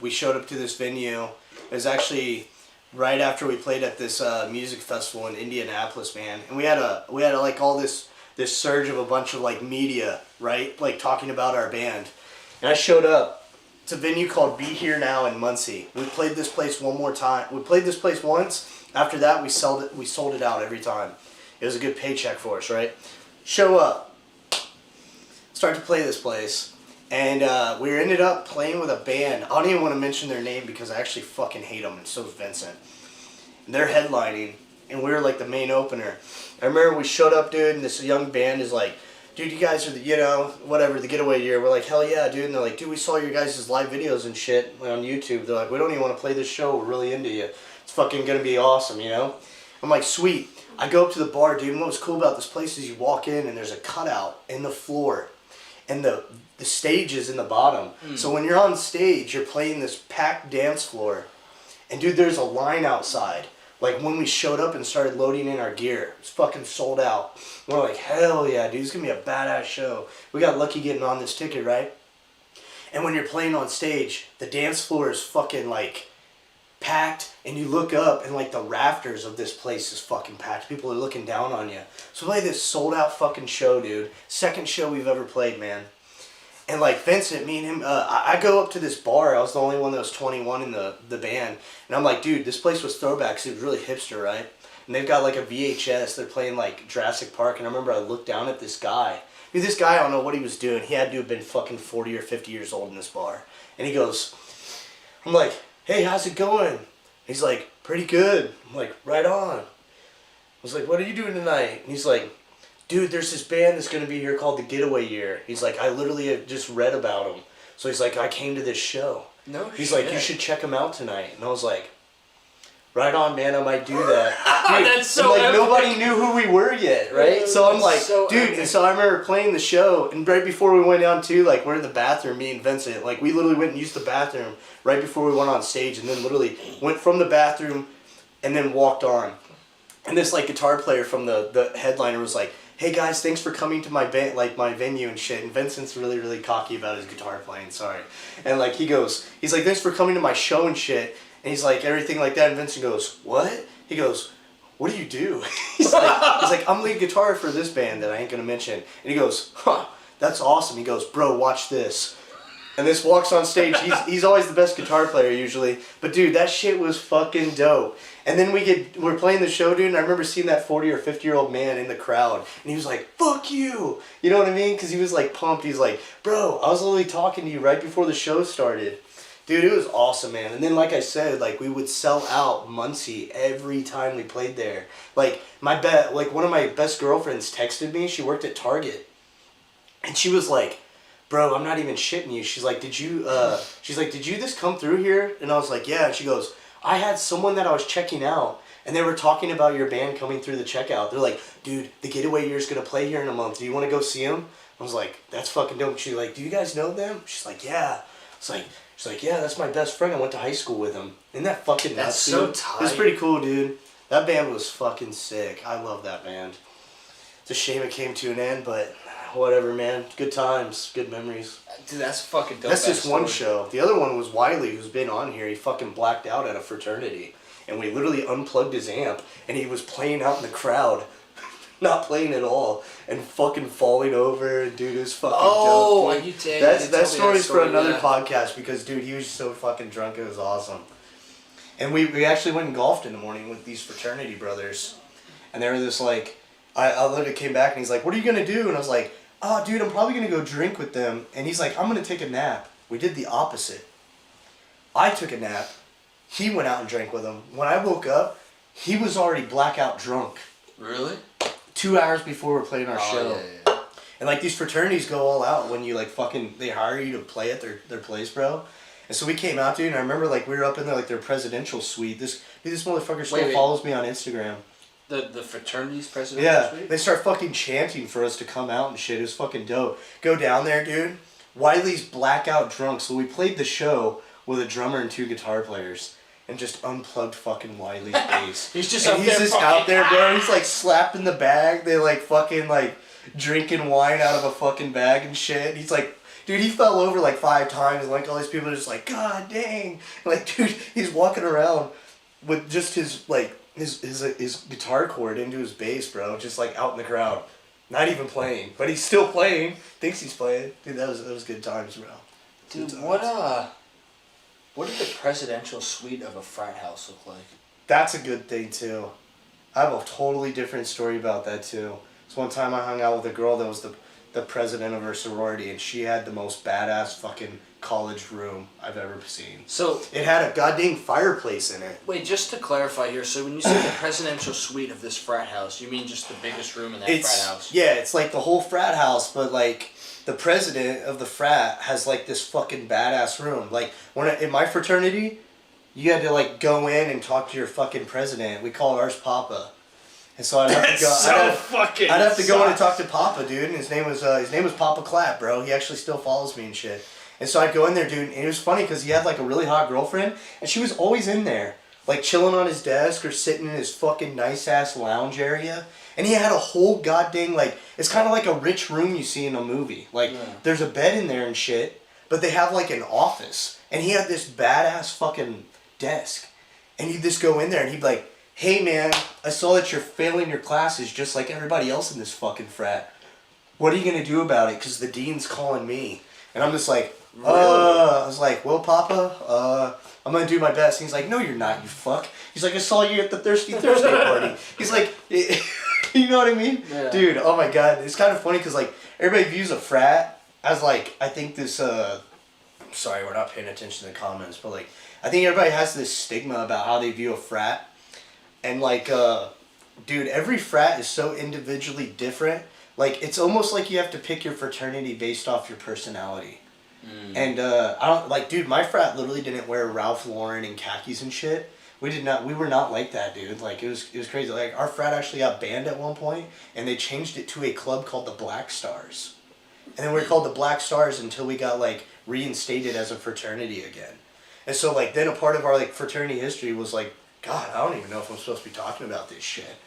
we showed up to this venue. It was actually right after we played at this music festival in Indianapolis, man, and we had like all this surge of a bunch of like media, right, like talking about our band, and I showed up. It's a venue called Be Here Now in Muncie. We played this place one more time. We played this place once. After that, we sold it out every time. It was a good paycheck for us, right? Show up, start to play this place. And we ended up playing with a band. I don't even want to mention their name because I actually fucking hate them, and so does Vincent. And they're headlining, and we were like the main opener. I remember we showed up, dude, and this young band is like, dude, you guys are the, you know, whatever, the getaway year. We're like, hell yeah, dude. And they're like, dude, we saw your guys' live videos and shit on YouTube. They're like, we don't even want to play this show. We're really into you. It's fucking going to be awesome, you know? I'm like, sweet. I go up to the bar, dude, and what was cool about this place is you walk in, and there's a cutout in the floor. And the stage is in the bottom. So when you're on stage, you're playing this packed dance floor. And dude, there's a line outside Like when we showed up and started loading in our gear, it was fucking sold out. We're like, hell yeah, dude, it's gonna be a badass show. We got lucky getting on this ticket, right? And when you're playing on stage, the dance floor is fucking like packed, and you look up and like the rafters of this place is fucking packed. People are looking down on you. So we play this sold out fucking show, dude. Second show we've ever played, man. And like Vincent, me and him, I go up to this bar. I was the only one that was 21 in the band. And I'm like, dude, this place was throwback because it was really hipster, right? And they've got like a VHS. They're playing like Jurassic Park. And I remember I looked down at this guy. Dude, this guy, I don't know what he was doing. He had to have been fucking 40 or 50 years old in this bar. And he goes, I'm like, hey, how's it going? He's like, pretty good. I'm like, right on. I was like, what are you doing tonight? And he's like, dude, there's this band that's going to be here called The Getaway Year. He's like, I literally have just read about them. So he's like, I came to this show. No He's shit. like, you should check them out tonight. And I was like, right on, man, I might do that. Dude, That's so and like, epic. nobody knew who we were yet, right? So I'm like, so dude, epic. and so I remember playing the show, and right before we went down too, like, we're in the bathroom, me and Vincent, like, we literally went and used the bathroom right before we went on stage, and then literally went from the bathroom and then walked on. And this, like, guitar player from the headliner was like, hey guys, thanks for coming to my band, like my venue and shit. And Vincent's really, really cocky about his guitar playing, sorry. And like he's like, thanks for coming to my show and shit. And he's like, everything like that. And Vincent goes, what? He goes, what do you do? he's like, I'm lead guitar for this band that I ain't gonna mention. And he goes, huh, that's awesome. He goes, bro, watch this. And this walks on stage. He's always the best guitar player usually. But dude, that shit was fucking dope. And then we're playing the show, dude, and I remember seeing that 40 or 50-year-old man in the crowd, and he was like, fuck you! You know what I mean? Because he was like pumped. He's like, bro, I was literally talking to you right before the show started. Dude, it was awesome, man. And then, like I said, like, we would sell out Muncie every time we played there. Like, one of my best girlfriends texted me. She worked at Target. And she was like, bro, I'm not even shitting you. She's like, did you just come through here? And I was like, yeah. And she goes, I had someone that I was checking out, and they were talking about your band coming through the checkout. They're like, dude, the Getaway Year's going to play here in a month. Do you want to go see them? I was like, that's fucking dope. She's like, do you guys know them? She's like, yeah. She's like, yeah, that's my best friend. I went to high school with him. Isn't that fucking nuts, so dude? tight. It was pretty cool, dude. That band was fucking sick. I love that band. It's a shame it came to an end, but whatever, man. Good times, good memories. Dude, that's fucking dope. That's just one story. show. The other one was Wiley, who's been on here. He fucking blacked out at a fraternity. And we literally unplugged his amp, and he was playing out in the crowd. Not playing at all. And fucking falling over, and dude, it was fucking dope. Dude. You take That story's for another podcast, because dude, he was so fucking drunk, it was awesome. And we actually went and golfed in the morning with these fraternity brothers. And they were just like, I literally came back, and he's like, what are you gonna do? And I was like, oh, dude, I'm probably going to go drink with them. And he's like, I'm going to take a nap. We did the opposite. I took a nap. He went out and drank with them. When I woke up, he was already blackout drunk. Really? 2 hours before we're playing our show. Yeah. And like these fraternities go all out when you like fucking, they hire you to play at their place, bro. And so we came out, dude, and I remember like we were up in their presidential suite. This motherfucker still follows me on Instagram. The fraternity's president? Yeah, they start fucking chanting for us to come out and shit. It was fucking dope. Go down there, dude. Wiley's blackout drunk, so we played the show with a drummer and 2 guitar players. And just unplugged fucking Wiley's bass. He's just out there, bro. He's like slapping the bag. They like fucking like drinking wine out of a fucking bag and shit. He's like, dude, he fell over like 5 times. And like all these people are just like, God dang. Like, dude, he's walking around with just his like his guitar cord into his bass, bro. Just like out in the crowd. Not even playing. But he's still playing. Thinks he's playing. Dude, that was good times, bro. Dude, what did the presidential suite of a frat house look like? That's a good thing, too. I have a totally different story about that, too. So one time I hung out with a girl that was the president of her sorority, and she had the most badass fucking college room I've ever seen. So it had a goddamn fireplace in it. Wait, just to clarify here, so when you say the presidential suite of this frat house, you mean just the biggest room in that frat house? Yeah, it's like the whole frat house, but like the president of the frat has like this fucking badass room. Like in my fraternity, you had to like go in and talk to your fucking president. We call ours Papa. And so I'd have to go. I'd have to go in and talk to Papa, dude. And his name was Papa Clapp, bro. He actually still follows me and shit. And so I'd go in there, dude. And it was funny because he had like a really hot girlfriend, and she was always in there. like chilling on his desk or sitting in his fucking nice ass lounge area. And he had a whole goddamn, like, it's kind of like a rich room you see in a movie. Like, there's a bed in there and shit, but they have like an office. And he had this badass fucking desk. And he'd just go in there and he'd be like, hey man, I saw that you're failing your classes just like everybody else in this fucking frat. What are you going to do about it? Because the dean's calling me. And I'm just like, I was like, well, Papa, I'm going to do my best. And he's like, no, you're not, you fuck. He's like, I saw you at the Thirsty Thursday party. He's like, you know what I mean? Yeah. Dude, oh my God. It's kind of funny because, like, everybody views a frat as, like, I think this, sorry, we're not paying attention to the comments, but, like, I think everybody has this stigma about how they view a frat. And, like, dude, every frat is so individually different. Like, it's almost like you have to pick your fraternity based off your personality. And, I don't, like, dude, my frat literally didn't wear Ralph Lauren and khakis and shit. We were not like that, dude. Like, it was crazy. Like, our frat actually got banned at one point, and they changed it to a club called the Black Stars. And then we were called the Black Stars until we got, like, reinstated as a fraternity again. And so, like, then a part of our, like, fraternity history was, like, God, I don't even know if I'm supposed to be talking about this shit.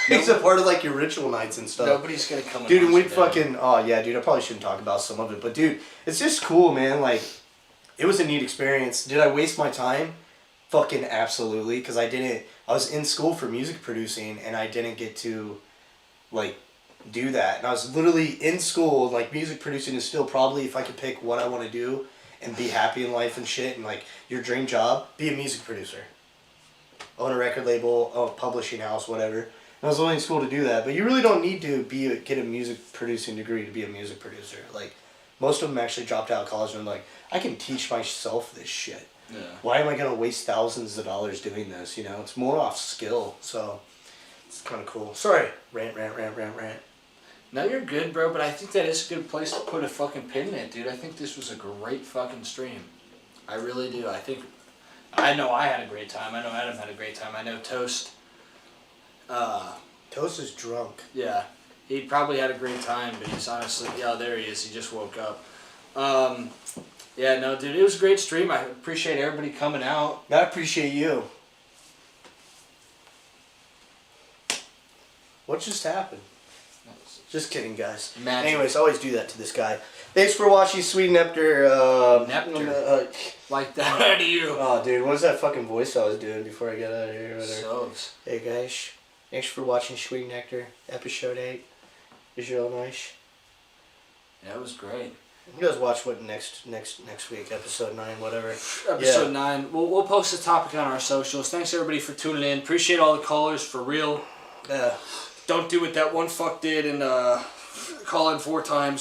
It's a part of, like, your ritual nights and stuff. Nobody's gonna come. Dude, and we'd fucking, oh yeah, dude, I probably shouldn't talk about some of it, but dude, it's just cool, man. Like, it was a neat experience. Did I waste my time? Fucking absolutely, because I was in school for music producing, and I didn't get to, like, do that. And I was literally in school, like, music producing is still probably, if I could pick what I want to do and be happy in life and shit, and, like, your dream job, be a music producer. Own a record label, own a publishing house, whatever. And I was only in school to do that, but you really don't need to get a music producing degree to be a music producer. Like, most of them actually dropped out of college and were like, I can teach myself this shit. Yeah. Why am I going to waste thousands of dollars doing this, you know? It's more off skill, so it's kind of cool. Sorry, rant. No, you're good, bro, but I think that is a good place to put a fucking pin in it, dude. I think this was a great fucking stream. I really do. I know I had a great time. I know Adam had a great time. I know Toast. Toast is drunk. Yeah, he probably had a great time, but he's honestly, yeah, there he is. He just woke up. Yeah, no, dude, it was a great stream. I appreciate everybody coming out. I appreciate you. What just happened? Just kidding, guys. Magic. Anyways, I always do that to this guy. Thanks for watching Sweet Nectar. Nectar. Like that out of you. Oh, dude, what was that fucking voice I was doing before I got out of here? Celebs. Hey, guys. Thanks for watching Sweet Nectar, episode 8. Is real nice. Yeah, it was great. You guys watch what next week, episode 9, whatever. Episode 9. We'll post the topic on our socials. Thanks everybody for tuning in. Appreciate all the callers, for real. Yeah. Don't do what that one fuck did and call in 4 times.